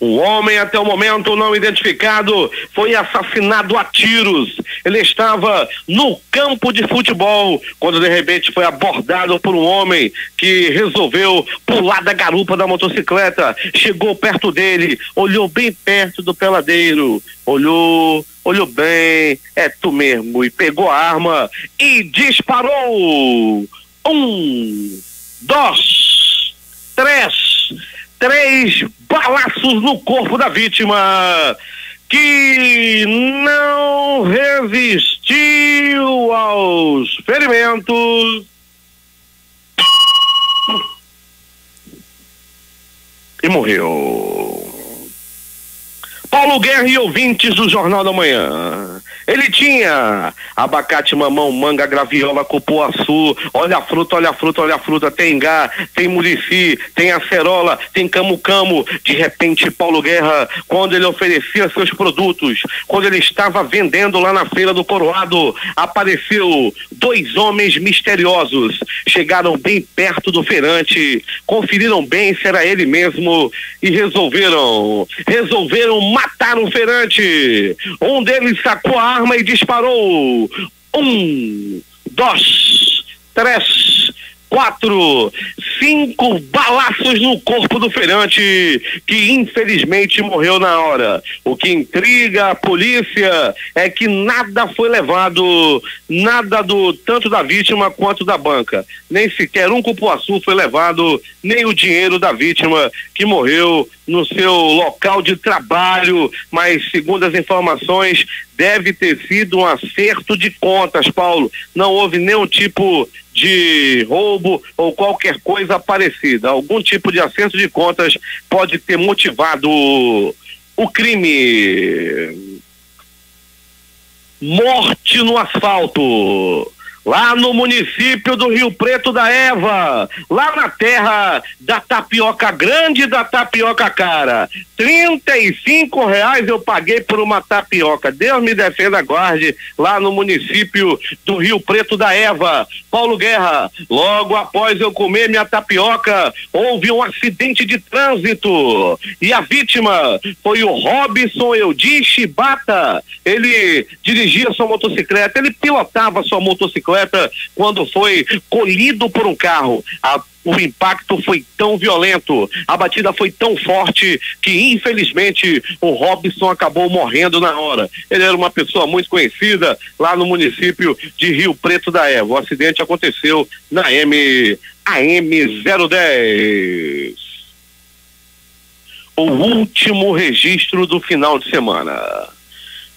Um homem até o momento não identificado foi assassinado a tiros. Ele estava no campo de futebol quando de repente foi abordado por um homem que resolveu pular da garupa da motocicleta. Chegou perto dele, olhou bem perto do peladeiro, olhou bem, é tu mesmo, e pegou a arma e disparou. 1, 2, 3 balaços no corpo da vítima, que não resistiu aos ferimentos e morreu. Paulo Guerra e ouvintes do Jornal da Manhã. Ele tinha abacate, mamão, manga, graviola, cupuaçu, olha a fruta, tem ingá, tem murici, tem acerola, tem camu-camu. De repente, Paulo Guerra, quando ele oferecia seus produtos, quando ele estava vendendo lá na Feira do Coroado, apareceu 2 homens misteriosos. Chegaram bem perto do feirante, conferiram bem se era ele mesmo e resolveram matar o feirante. Um deles sacou a arma e disparou. 1, 2, 3, 4, 5 balaços no corpo do feirante, que infelizmente morreu na hora. O que intriga a polícia é que nada foi levado, nada tanto da vítima quanto da banca. Nem sequer um cupuaçu foi levado, nem o dinheiro da vítima, que morreu no seu local de trabalho, mas segundo as informações, deve ter sido um acerto de contas, Paulo. Não houve nenhum tipo de roubo ou qualquer coisa parecida. Algum tipo de acerto de contas pode ter motivado o crime. Morte no asfalto. Lá no município do Rio Preto da Eva, lá na terra da tapioca grande e da tapioca cara. R$35 eu paguei por uma tapioca. Deus me defenda, guarde, lá no município do Rio Preto da Eva. Paulo Guerra, logo após eu comer minha tapioca, houve um acidente de trânsito e a vítima foi o Robson Eudi Shibata. Ele dirigia sua motocicleta, ele pilotava sua motocicleta quando foi colhido por um carro. O impacto foi tão violento, a batida foi tão forte que infelizmente o Robson acabou morrendo na hora. Ele era uma pessoa muito conhecida lá no município de Rio Preto da Eva. O acidente aconteceu na AM010. O último registro do final de semana.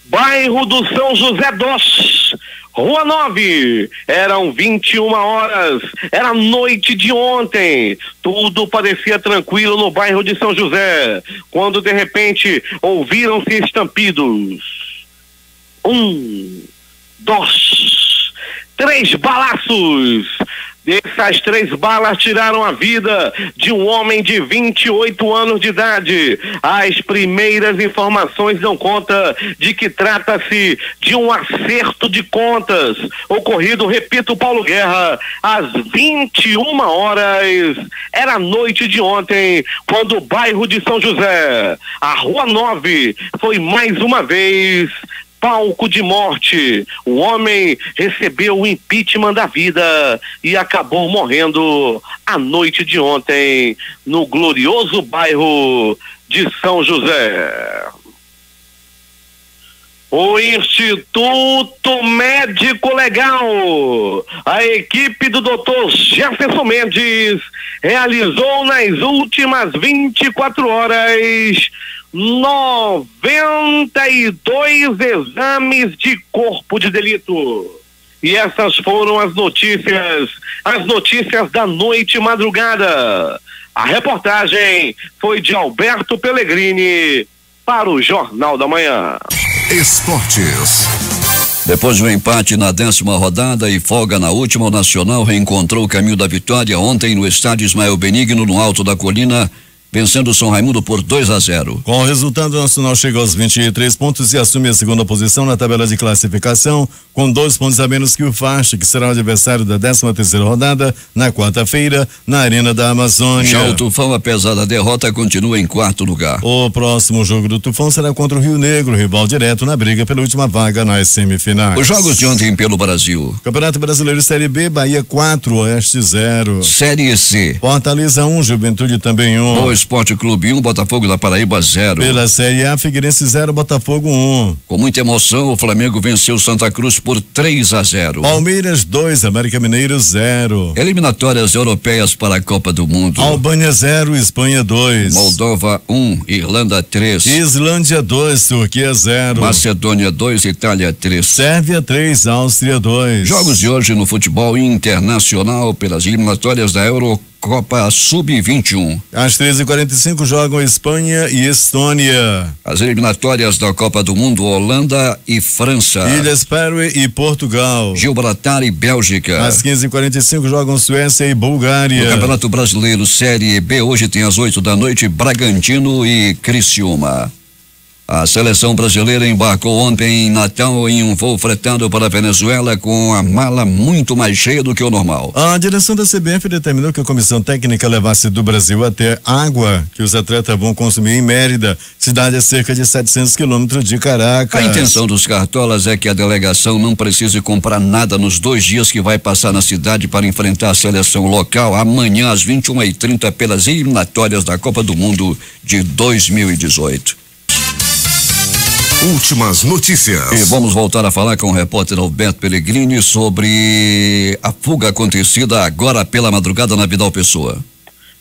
Bairro do São José dos, Rua 9, eram 21 horas, era noite de ontem, tudo parecia tranquilo no bairro de São José, quando de repente ouviram-se estampidos. 1, 2, 3 balaços. Essas 3 balas tiraram a vida de um homem de 28 anos de idade. As primeiras informações dão conta de que trata-se de um acerto de contas, ocorrido, repito, Paulo Guerra, às 21 horas. Era noite de ontem, quando o bairro de São José, a Rua 9, foi mais uma vez palco de morte. O homem recebeu o impeachment da vida e acabou morrendo à noite de ontem no glorioso bairro de São José. O Instituto Médico Legal, a equipe do Dr. Jefferson Mendes, realizou nas últimas 24 horas 92 exames de corpo de delito. E essas foram as notícias da noite e madrugada. A reportagem foi de Alberto Pellegrini para o Jornal da Manhã. Esportes. Depois de um empate na 10ª rodada e folga na última, o Nacional reencontrou o caminho da vitória ontem no estádio Ismael Benigno, no alto da colina, vencendo o São Raimundo por 2-0. Com o resultado, o Nacional chega aos 23 pontos e assume a segunda posição na tabela de classificação, com 2 pontos a menos que o Faixa, que será o adversário da 13ª rodada, na quarta-feira, na Arena da Amazônia. Já o Tufão, apesar da derrota, continua em 4º lugar. O próximo jogo do Tufão será contra o Rio Negro, rival direto na briga pela última vaga nas semifinais. Os jogos de ontem pelo Brasil. Campeonato Brasileiro Série B, Bahia 4, Oeste 0. Série C. Fortaleza 1, Juventude também 1. O Esporte Clube 1, Botafogo da Paraíba 0. Pela Série A, Figueirense 0, Botafogo 1. Com muita emoção, o Flamengo venceu Santa Cruz por 3-0. Palmeiras 2, América Mineiro 0. Eliminatórias europeias para a Copa do Mundo. Albânia 0, Espanha 2. Moldova 1, Irlanda 3. Islândia 2, Turquia 0. Macedônia 2, Itália 3. Sérvia 3, Áustria 2. Jogos de hoje no futebol internacional pelas eliminatórias da Eurocopa Sub-21. Às 13h45 jogam Espanha e Estônia. As eliminatórias da Copa do Mundo, Holanda e França. Ilhas Faroe e Portugal. Gibraltar e Bélgica. Às 15h45 jogam Suécia e Bulgária. No Campeonato Brasileiro Série B, hoje tem às 8h, Bragantino e Criciúma. A seleção brasileira embarcou ontem em Natal em um voo fretado para a Venezuela com a mala muito mais cheia do que o normal. A direção da CBF determinou que a comissão técnica levasse do Brasil até água que os atletas vão consumir em Mérida, cidade a cerca de 700 quilômetros de Caracas. A intenção dos cartolas é que a delegação não precise comprar nada nos 2 dias que vai passar na cidade para enfrentar a seleção local amanhã às 21h30 pelas eliminatórias da Copa do Mundo de 2018. Últimas notícias. E vamos voltar a falar com o repórter Alberto Pellegrini sobre a fuga acontecida agora pela madrugada na Vidal Pessoa.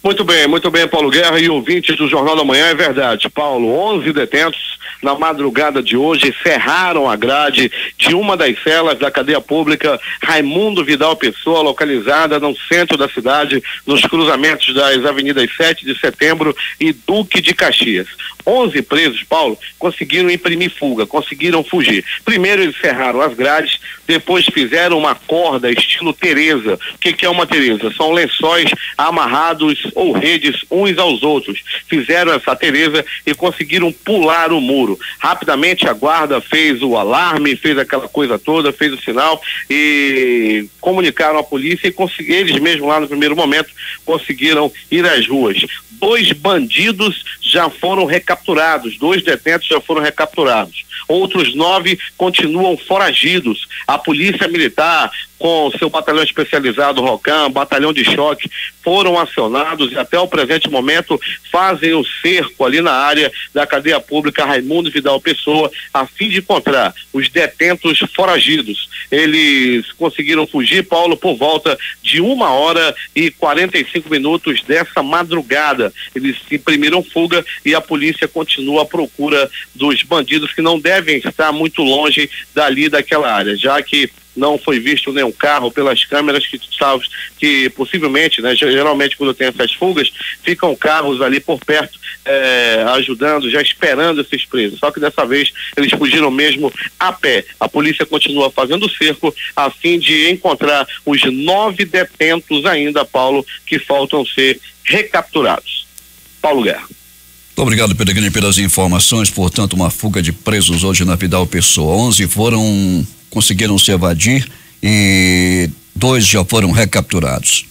Muito bem, Paulo Guerra e ouvintes do Jornal da Manhã, é verdade, Paulo, 11 detentos na madrugada de hoje cerraram a grade de uma das celas da cadeia pública Raimundo Vidal Pessoa, localizada no centro da cidade, nos cruzamentos das avenidas 7 de Setembro e Duque de Caxias. 11 presos, Paulo, conseguiram imprimir fuga, conseguiram fugir. Primeiro eles cerraram as grades, depois fizeram uma corda estilo Tereza. O que é uma Tereza? São lençóis amarrados ou redes uns aos outros. Fizeram essa Tereza e conseguiram pular o muro. Rapidamente a guarda fez o alarme, fez aquela coisa toda, fez o sinal e comunicaram à polícia e eles mesmos lá no primeiro momento conseguiram ir às ruas. 2 bandidos já foram recapturados, 2 detentos já foram recapturados. Outros 9 continuam foragidos. A polícia militar, com seu batalhão especializado ROCAM, batalhão de choque, foram acionados e até o presente momento fazem o cerco ali na área da cadeia pública Raimundo Vidal Pessoa, a fim de encontrar os detentos foragidos. Eles conseguiram fugir, Paulo, por volta de 1h45 dessa madrugada. Eles imprimiram fuga e a polícia continua à procura dos bandidos que não devem estar muito longe dali daquela área, já que não foi visto nenhum carro pelas câmeras que possivelmente, né, geralmente quando tem essas fugas, ficam carros ali por perto, ajudando, já esperando esses presos. Só que dessa vez eles fugiram mesmo a pé. A polícia continua fazendo cerco a fim de encontrar os 9 detentos ainda, Paulo, que faltam ser recapturados. Paulo Guerra. Muito obrigado, Pellegrini, pelas informações. Portanto, uma fuga de presos hoje na Vidal Pessoa. 11 conseguiram se evadir e 2 já foram recapturados.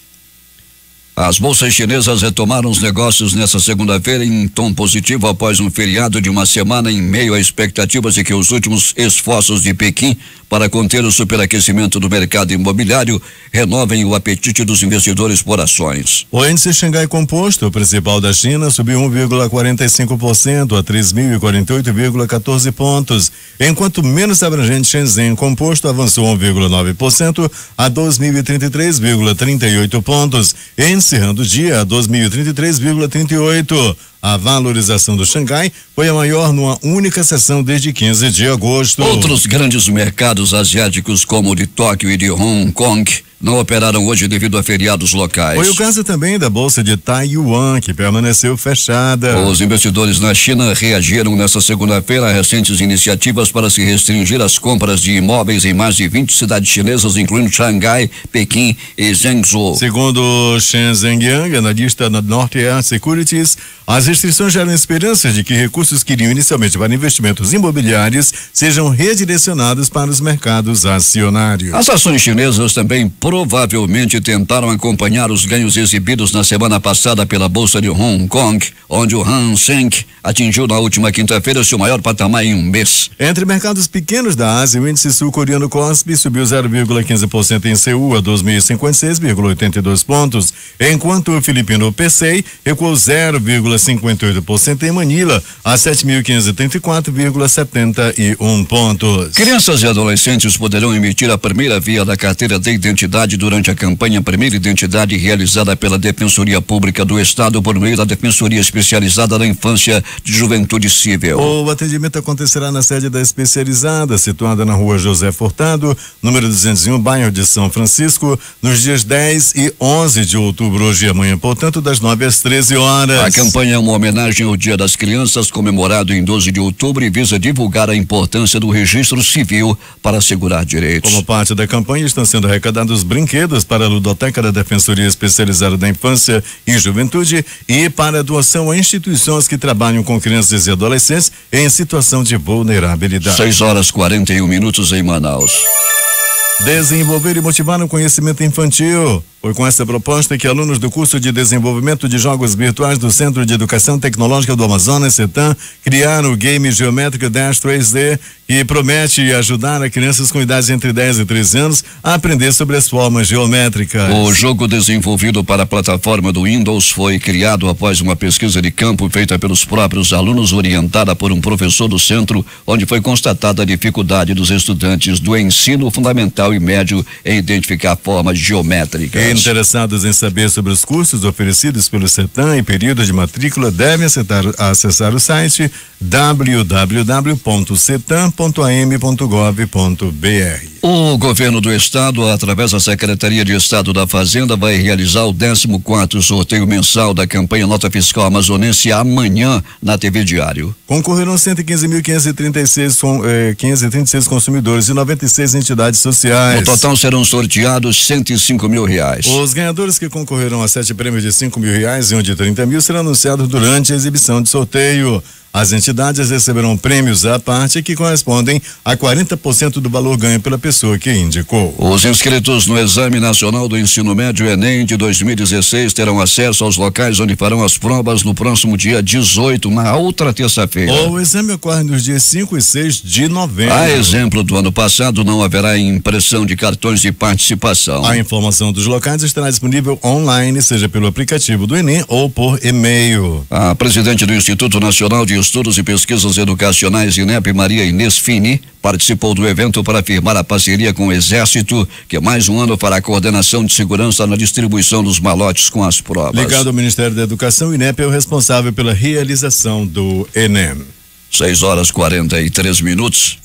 As bolsas chinesas retomaram os negócios nesta segunda-feira em tom positivo após um feriado de uma semana, em meio a expectativas de que os últimos esforços de Pequim para conter o superaquecimento do mercado imobiliário renovem o apetite dos investidores por ações. O índice Xangai Composto, o principal da China, subiu 1,45% a 3.048,14 pontos, enquanto menos abrangente Shenzhen Composto avançou 1,9% a 2.033,38 pontos, encerrando o dia a 2.033,38. A valorização do Xangai foi a maior numa única sessão desde 15 de agosto. Outros grandes mercados asiáticos, como o de Tóquio e de Hong Kong, não operaram hoje devido a feriados locais. Foi o caso também da Bolsa de Taiwan, que permaneceu fechada. Os investidores na China reagiram nesta segunda-feira a recentes iniciativas para se restringir as compras de imóveis em mais de 20 cidades chinesas, incluindo Xangai, Pequim e Zhengzhou. Segundo Shen Zhengyang, analista da Northern Securities, as restrições geram esperanças de que recursos que iriam inicialmente para investimentos imobiliários sejam redirecionados para os mercados acionários. As ações chinesas também provavelmente tentaram acompanhar os ganhos exibidos na semana passada pela Bolsa de Hong Kong, onde o Hang Seng atingiu na última quinta-feira seu maior patamar em um mês. Entre mercados pequenos da Ásia, o índice sul-coreano Kospi subiu 0,15% em Seul a 2.056,82 pontos, enquanto o filipino PCI recuou 0,58% em Manila a 7.534,71 pontos. Crianças e adolescentes poderão emitir a primeira via da carteira de identidade durante a campanha Primeira Identidade realizada pela Defensoria Pública do Estado por meio da Defensoria Especializada da Infância e Juventude Civil. O atendimento acontecerá na sede da especializada, situada na rua José Furtado, número 201, bairro de São Francisco, nos dias 10 e 11 de outubro, hoje e amanhã, portanto, das 9 às 13 horas. A campanha é uma homenagem ao Dia das Crianças, comemorado em 12 de outubro, e visa divulgar a importância do registro civil para assegurar direitos. Como parte da campanha, estão sendo arrecadados brinquedos para a ludoteca da Defensoria Especializada da Infância e Juventude e para doação a instituições que trabalham com crianças e adolescentes em situação de vulnerabilidade. 6h41 em Manaus. Desenvolver e motivar o conhecimento infantil. Foi com essa proposta que alunos do curso de desenvolvimento de jogos virtuais do Centro de Educação Tecnológica do Amazonas, CETAM, criaram o game geométrico Dash 3D, que promete ajudar a crianças com idades entre 10 e 13 anos a aprender sobre as formas geométricas. O jogo, desenvolvido para a plataforma do Windows, foi criado após uma pesquisa de campo feita pelos próprios alunos, orientada por um professor do centro, onde foi constatada a dificuldade dos estudantes do ensino fundamental e médio em identificar formas geométricas. Interessados em saber sobre os cursos oferecidos pelo CETAM e período de matrícula devem acessar o site www.cetam.am.gov.br. O governo do estado, através da Secretaria de Estado da Fazenda, vai realizar o 14º sorteio mensal da campanha Nota Fiscal Amazonense amanhã na TV Diário. Concorrerão 115.536 consumidores e 96 entidades sociais. No total serão sorteados R$105 mil. Os ganhadores que concorrerão a 7 prêmios de R$5 mil e um de 30 mil serão anunciados durante a exibição de sorteio. As entidades receberão prêmios à parte que correspondem a 40% do valor ganho pela pessoa que indicou. Os inscritos no Exame Nacional do Ensino Médio Enem de 2016 terão acesso aos locais onde farão as provas no próximo dia 18, na outra terça-feira. O exame ocorre nos dias 5 e 6 de novembro. A exemplo do ano passado, não haverá impressão de cartões de participação. A informação dos locais estará disponível online, seja pelo aplicativo do Enem ou por e-mail. A presidente do Instituto Nacional de Estudos e Pesquisas Educacionais, INEP, Maria Inês Fini, participou do evento para firmar a parceria com o Exército, que mais um ano fará a coordenação de segurança na distribuição dos malotes com as provas. Ligado ao Ministério da Educação, o INEP é o responsável pela realização do Enem. 6h43.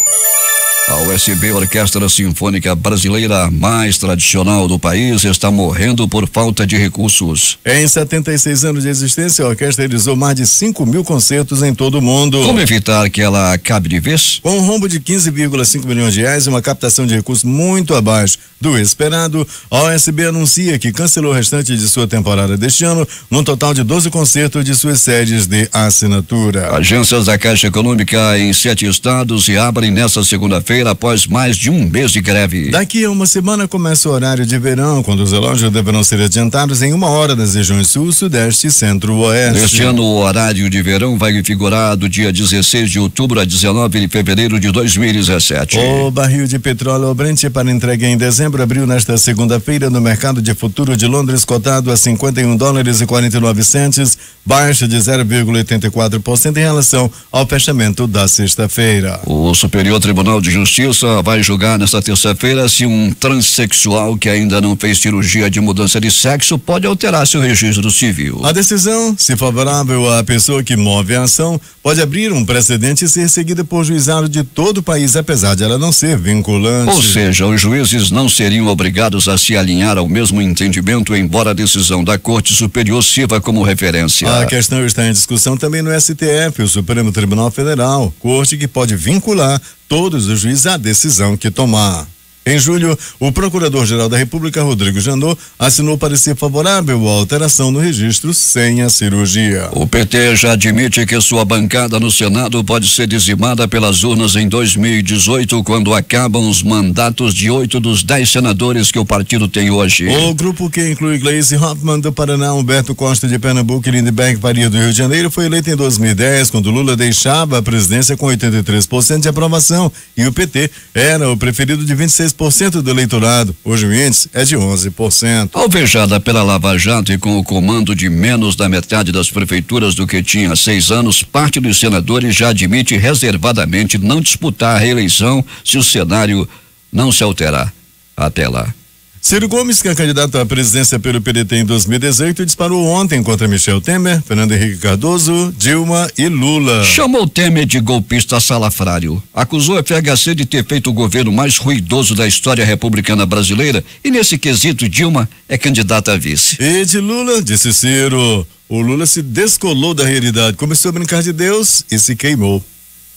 A USB, Orquestra Sinfônica Brasileira mais tradicional do país, está morrendo por falta de recursos. Em 76 anos de existência, a orquestra realizou mais de 5 mil concertos em todo o mundo. Como evitar que ela acabe de vez? Com um rombo de 15,5 milhões de reais e uma captação de recursos muito abaixo do esperado, a OSB anuncia que cancelou o restante de sua temporada deste ano, num total de 12 concertos de suas séries de assinatura. Agências da Caixa Econômica em 7 estados se abrem nesta segunda-feira após mais de um mês de greve. Daqui a uma semana começa o horário de verão, quando os relógios deverão ser adiantados em 1 hora nas regiões Sul, Sudeste e Centro-Oeste. Este ano o horário de verão vai figurar do dia 16 de outubro a 19 de fevereiro de 2017. O barril de petróleo Brent para entrega em dezembro abriu nesta segunda-feira no mercado de futuro de Londres, cotado a $51,49, baixa de 0,84% em relação ao fechamento da sexta-feira. O Superior Tribunal de Justiça Justiça vai julgar nesta terça-feira se um transexual que ainda não fez cirurgia de mudança de sexo pode alterar seu registro civil. A decisão, se favorável à pessoa que move a ação, pode abrir um precedente e ser seguida por juizado de todo o país, apesar de ela não ser vinculante. Ou seja, os juízes não seriam obrigados a se alinhar ao mesmo entendimento, embora a decisão da Corte Superior sirva como referência. A questão está em discussão também no STF, o Supremo Tribunal Federal, corte que pode vincular todos os juízes à decisão que tomar. Em julho, o Procurador-Geral da República, Rodrigo Janot, assinou parecer favorável à alteração no registro sem a cirurgia. O PT já admite que sua bancada no Senado pode ser dizimada pelas urnas em 2018, quando acabam os mandatos de 8 dos 10 senadores que o partido tem hoje. O grupo, que inclui Gleisi Hoffmann do Paraná, Humberto Costa de Pernambuco e Lindbergh Faria do Rio de Janeiro, foi eleito em 2010, quando Lula deixava a presidência com 83% de aprovação e o PT era o preferido de 26% do eleitorado. Hoje o índice é de 11%. Alvejada pela Lava Jato e com o comando de menos da metade das prefeituras do que tinha há 6 anos, parte dos senadores já admite reservadamente não disputar a reeleição se o cenário não se alterar até lá. Ciro Gomes, que é candidato à presidência pelo PDT em 2018, disparou ontem contra Michel Temer, Fernando Henrique Cardoso, Dilma e Lula. Chamou Temer de golpista salafrário. Acusou a FHC de ter feito o governo mais ruidoso da história republicana brasileira e, nesse quesito, Dilma é candidata a vice. E de Lula, disse Ciro, o Lula se descolou da realidade, começou a brincar de Deus e se queimou.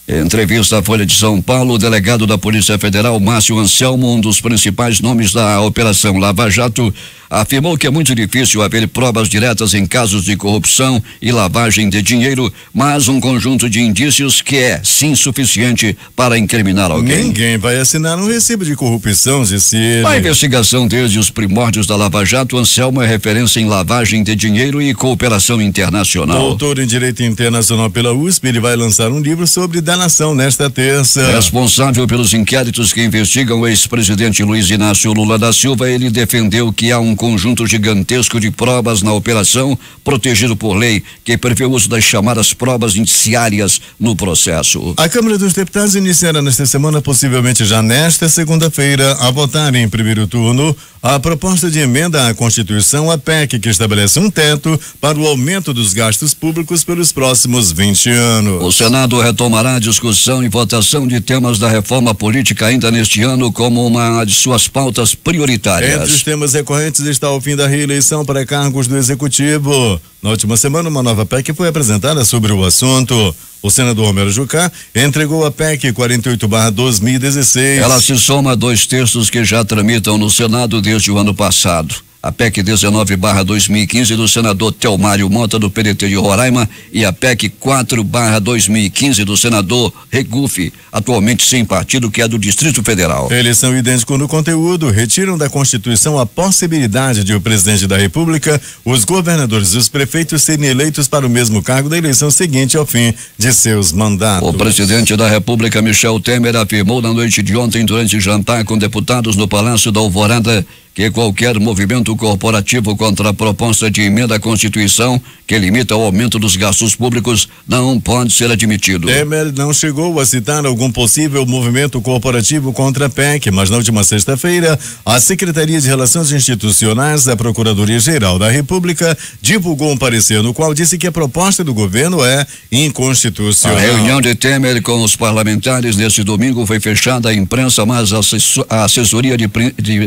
Em entrevista à Folha de São Paulo, o delegado da Polícia Federal, Márcio Anselmo, um dos principais nomes da Operação Lava Jato, afirmou que é muito difícil haver provas diretas em casos de corrupção e lavagem de dinheiro, mas um conjunto de indícios que é, sim, suficiente para incriminar alguém. Ninguém vai assinar um recibo de corrupção, disse ele. A investigação desde os primórdios da Lava Jato, Anselmo é referência em lavagem de dinheiro e cooperação internacional. Doutor em Direito Internacional pela USP, ele vai lançar um livro sobre delação nesta terça. Responsável pelos inquéritos que investigam o ex-presidente Luiz Inácio Lula da Silva, ele defendeu que há um conjunto gigantesco de provas na operação, protegido por lei, que prevê o uso das chamadas provas indiciárias no processo. A Câmara dos Deputados iniciará nesta semana, possivelmente já nesta segunda-feira, a votar em primeiro turno a proposta de emenda à Constituição, a PEC, que estabelece um teto para o aumento dos gastos públicos pelos próximos 20 anos. O Senado retomará a discussão e votação de temas da reforma política ainda neste ano como uma de suas pautas prioritárias. Entre os temas recorrentes está o fim da reeleição para cargos do Executivo. Na última semana, uma nova PEC foi apresentada sobre o assunto. O senador Romero Jucá entregou a PEC 48/2016. Ela se soma a 2 textos que já tramitam no Senado desde o ano passado. A PEC 19/2015 do senador Telmário Mota, do PDT de Roraima, e a PEC 4/2015 do senador Regufe, atualmente sem partido, que é do Distrito Federal. Eles são idênticos no conteúdo, retiram da Constituição a possibilidade de o presidente da República, os governadores e os prefeitos serem eleitos para o mesmo cargo da eleição seguinte ao fim de seus mandatos. O presidente da República, Michel Temer, afirmou na noite de ontem, durante jantar com deputados no Palácio da Alvorada, que qualquer movimento corporativo contra a proposta de emenda à Constituição que limita o aumento dos gastos públicos não pode ser admitido. Temer não chegou a citar algum possível movimento corporativo contra a PEC, mas na última sexta-feira, a Secretaria de Relações Institucionais da Procuradoria-Geral da República divulgou um parecer no qual disse que a proposta do governo é inconstitucional. A reunião de Temer com os parlamentares neste domingo foi fechada à imprensa, mas a assessoria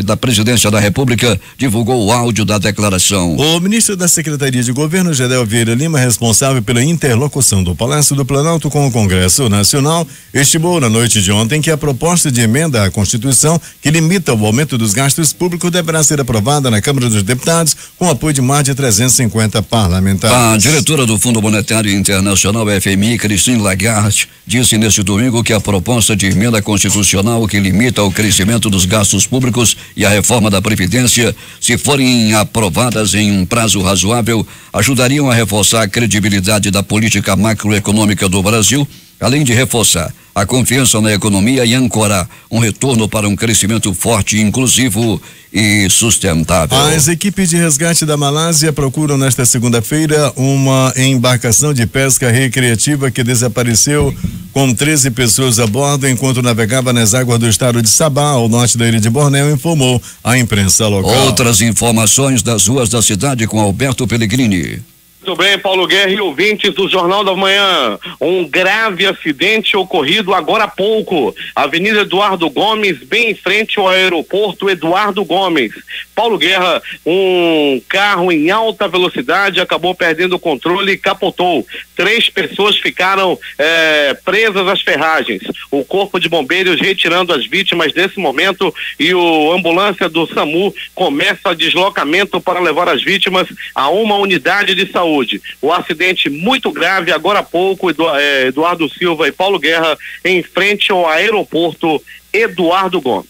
da presidência da República divulgou o áudio da declaração. O ministro da Secretaria de Governo, Gedel Vieira Lima, responsável pela interlocução do Palácio do Planalto com o Congresso Nacional, estimou na noite de ontem que a proposta de emenda à Constituição que limita o aumento dos gastos públicos deverá ser aprovada na Câmara dos Deputados com apoio de mais de 350 parlamentares. A diretora do Fundo Monetário Internacional, FMI, Christine Lagarde, disse neste domingo que a proposta de emenda constitucional que limita o crescimento dos gastos públicos e a reforma da Previdência, se forem aprovadas em um prazo razoável, ajudariam a reforçar a credibilidade da política macroeconômica do Brasil, além de reforçar a confiança na economia e ancorar um retorno para um crescimento forte, inclusivo e sustentável. As equipes de resgate da Malásia procuram nesta segunda-feira uma embarcação de pesca recreativa que desapareceu com 13 pessoas a bordo enquanto navegava nas águas do estado de Sabah, ao norte da ilha de Bornéu, informou a imprensa local. Outras informações das ruas da cidade com Alberto Pellegrini. Muito bem, Paulo Guerra e ouvintes do Jornal da Manhã. Um grave acidente ocorrido agora há pouco. Avenida Eduardo Gomes, bem em frente ao aeroporto Eduardo Gomes. Paulo Guerra, um carro em alta velocidade acabou perdendo o controle e capotou. 3 pessoas ficaram presas às ferragens. O corpo de bombeiros retirando as vítimas nesse momento e a ambulância do SAMU começa deslocamento para levar as vítimas a uma unidade de saúde. O acidente muito grave agora há pouco, Eduardo Silva e Paulo Guerra, em frente ao aeroporto Eduardo Gomes.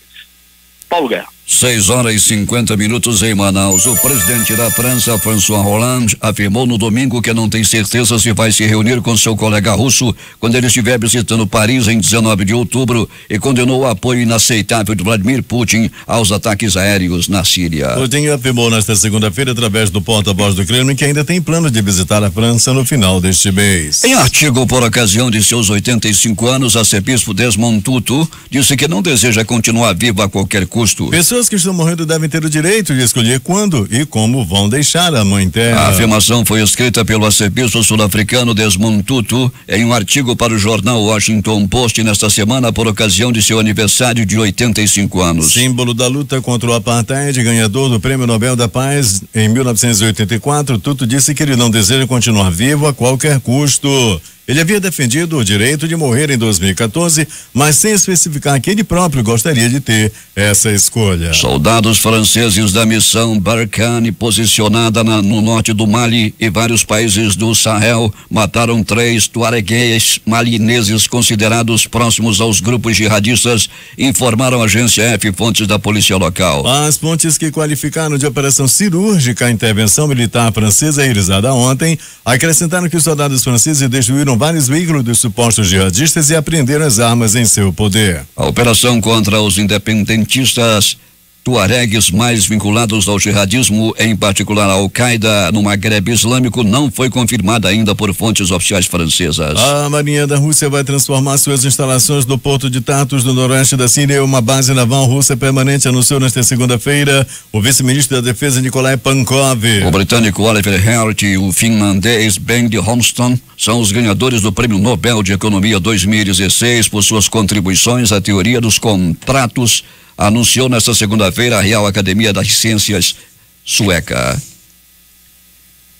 Paulo Guerra. 6h50 em Manaus. O presidente da França, François Hollande, afirmou no domingo que não tem certeza se vai se reunir com seu colega russo quando ele estiver visitando Paris em 19 de outubro e condenou o apoio inaceitável de Vladimir Putin aos ataques aéreos na Síria. Putin afirmou nesta segunda-feira, através do porta-voz do Kremlin, que ainda tem plano de visitar a França no final deste mês. Em artigo por ocasião de seus 85 anos, arcebispo Desmond Tutu disse que não deseja continuar vivo a qualquer custo. Pessoas que estão morrendo devem ter o direito de escolher quando e como vão deixar a Mãe Terra. A afirmação foi escrita pelo arcebispo sul-africano Desmond Tutu em um artigo para o jornal Washington Post nesta semana por ocasião de seu aniversário de 85 anos. Símbolo da luta contra o apartheid, ganhador do Prêmio Nobel da Paz em 1984, Tutu disse que ele não deseja continuar vivo a qualquer custo. Ele havia defendido o direito de morrer em 2014, mas sem especificar que ele próprio gostaria de ter essa escolha. Soldados franceses da missão Barkhane, posicionada no norte do Mali e vários países do Sahel, mataram 3 tuaregues malineses considerados próximos aos grupos jihadistas, informaram a agência F, fontes da polícia local. As fontes que qualificaram de operação cirúrgica a intervenção militar francesa realizada ontem acrescentaram que os soldados franceses destruíram vários veículos dos supostos jihadistas e apreenderam as armas em seu poder. A operação contra os independentistas tuaregues mais vinculados ao jihadismo, em particular ao Al-Qaeda no Maghreb Islâmico, não foi confirmada ainda por fontes oficiais francesas. A Marinha da Rússia vai transformar suas instalações do porto de Tartus, no noroeste da Síria, em uma base naval russa permanente, anunciou nesta segunda-feira o vice-ministro da Defesa Nikolai Pankov. O britânico Oliver Hart e o finlandês Bengt Holmström são os ganhadores do Prêmio Nobel de Economia 2016 por suas contribuições à teoria dos contratos, anunciou nesta segunda-feira a Real Academia das Ciências sueca.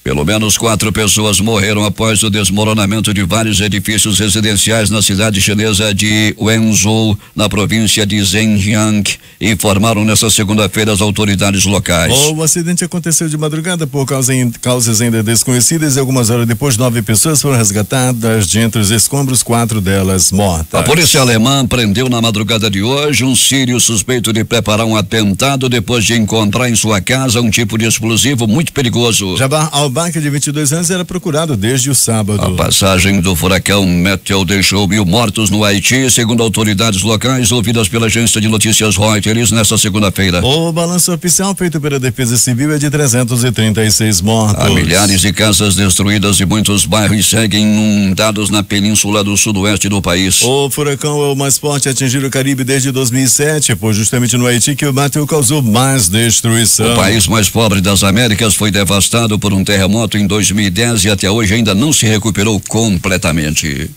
Pelo menos 4 pessoas morreram após o desmoronamento de vários edifícios residenciais na cidade chinesa de Wenzhou, na província de Zhejiang, informaram nesta segunda-feira as autoridades locais. O acidente aconteceu de madrugada por causas ainda desconhecidas e algumas horas depois 9 pessoas foram resgatadas de entre os escombros, 4 delas mortas. A polícia alemã prendeu na madrugada de hoje um sírio suspeito de preparar um atentado depois de encontrar em sua casa um tipo de explosivo muito perigoso. Jabbar Al-Bakr, de 22 anos, era procurado desde o sábado. A passagem do furacão Matthew deixou 1000 mortos no Haiti, segundo autoridades locais ouvidas pela agência de notícias Reuters nesta segunda-feira. O balanço oficial feito pela Defesa Civil é de 336 mortos. Há milhares de casas destruídas e muitos bairros seguem inundados na península do sudoeste do país. O furacão é o mais forte a atingir o Caribe desde 2007, foi justamente no Haiti que o Matthew causou mais destruição. O país mais pobre das Américas foi devastado por um terremoto em 2010 e até hoje ainda não se recuperou completamente.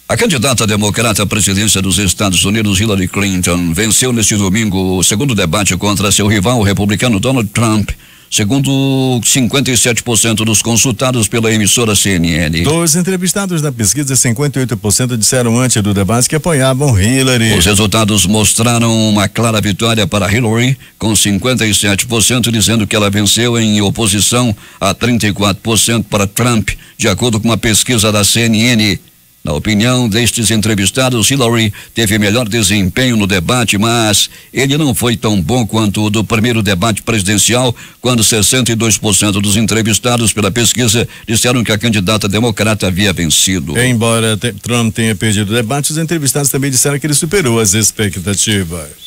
A candidata democrata à presidência dos Estados Unidos, Hillary Clinton, venceu neste domingo o segundo debate contra seu rival, o republicano Donald Trump, segundo 57% dos consultados pela emissora CNN. Dos entrevistados na pesquisa, 58% disseram antes do debate que apoiavam Hillary. Os resultados mostraram uma clara vitória para Hillary, com 57% dizendo que ela venceu, em oposição a 34% para Trump, de acordo com uma pesquisa da CNN. Na opinião destes entrevistados, Hillary teve melhor desempenho no debate, mas ele não foi tão bom quanto o do primeiro debate presidencial, quando 62% dos entrevistados pela pesquisa disseram que a candidata democrata havia vencido. Embora Trump tenha perdido o debate, os entrevistados também disseram que ele superou as expectativas.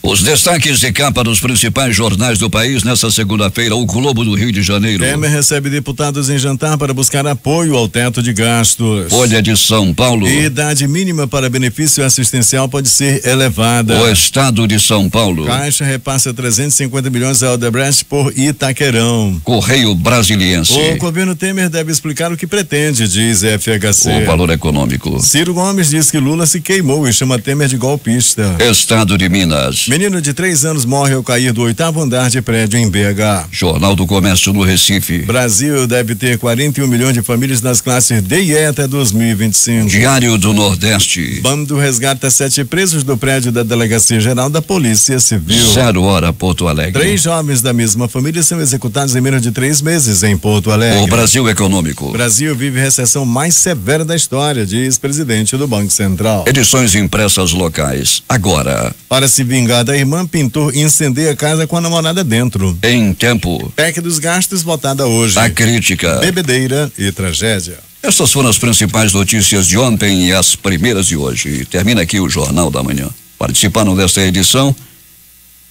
Os destaques de capa dos principais jornais do país nesta segunda-feira. O Globo do Rio de Janeiro. Temer recebe deputados em jantar para buscar apoio ao teto de gastos. Folha de São Paulo. Idade mínima para benefício assistencial pode ser elevada. O Estado de São Paulo. Caixa repassa 350 milhões a Odebrecht por Itaquerão. Correio Brasiliense. O governo Temer deve explicar o que pretende, diz FHC. O Valor Econômico. Ciro Gomes diz que Lula se queimou e chama Temer de golpista. Estado de Minas. Menino de 3 anos morre ao cair do 8º andar de prédio em BH. Jornal do Comércio no Recife. Brasil deve ter 41 milhões de famílias nas classes D e E até 2025. Diário do Nordeste. Bando resgata 7 presos do prédio da Delegacia Geral da Polícia Civil. 0 hora, Porto Alegre. 3 jovens da mesma família são executados em menos de 3 meses em Porto Alegre. O Brasil Econômico. O Brasil vive recessão mais severa da história, diz presidente do Banco Central. Edições impressas locais. Agora. Para se vingar da irmã, pintor incendeia a casa com a namorada dentro. Em Tempo. PEC dos gastos votada hoje. A crítica. Bebedeira e tragédia. Essas foram as principais notícias de ontem e as primeiras de hoje. E termina aqui o Jornal da Manhã. Participaram desta edição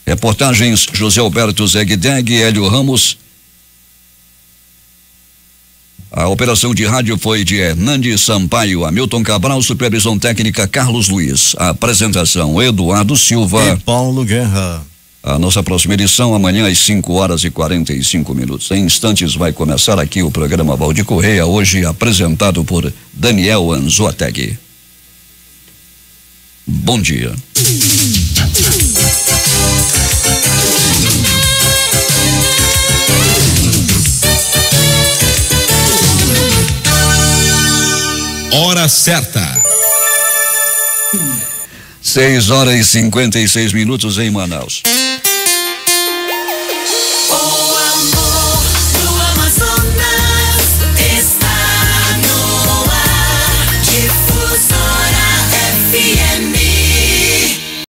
reportagens José Alberto Zegdeg e Hélio Ramos. A operação de rádio foi de Hernandes Sampaio, Hamilton Cabral, supervisão técnica Carlos Luiz. A apresentação Eduardo Silva e Paulo Guerra. A nossa próxima edição amanhã às 5 horas e 45 minutos. Em instantes vai começar aqui o programa Valdir Correia, hoje apresentado por Daniel Anzoateg. Bom dia. Hora certa. 6 horas e 56 minutos em Manaus.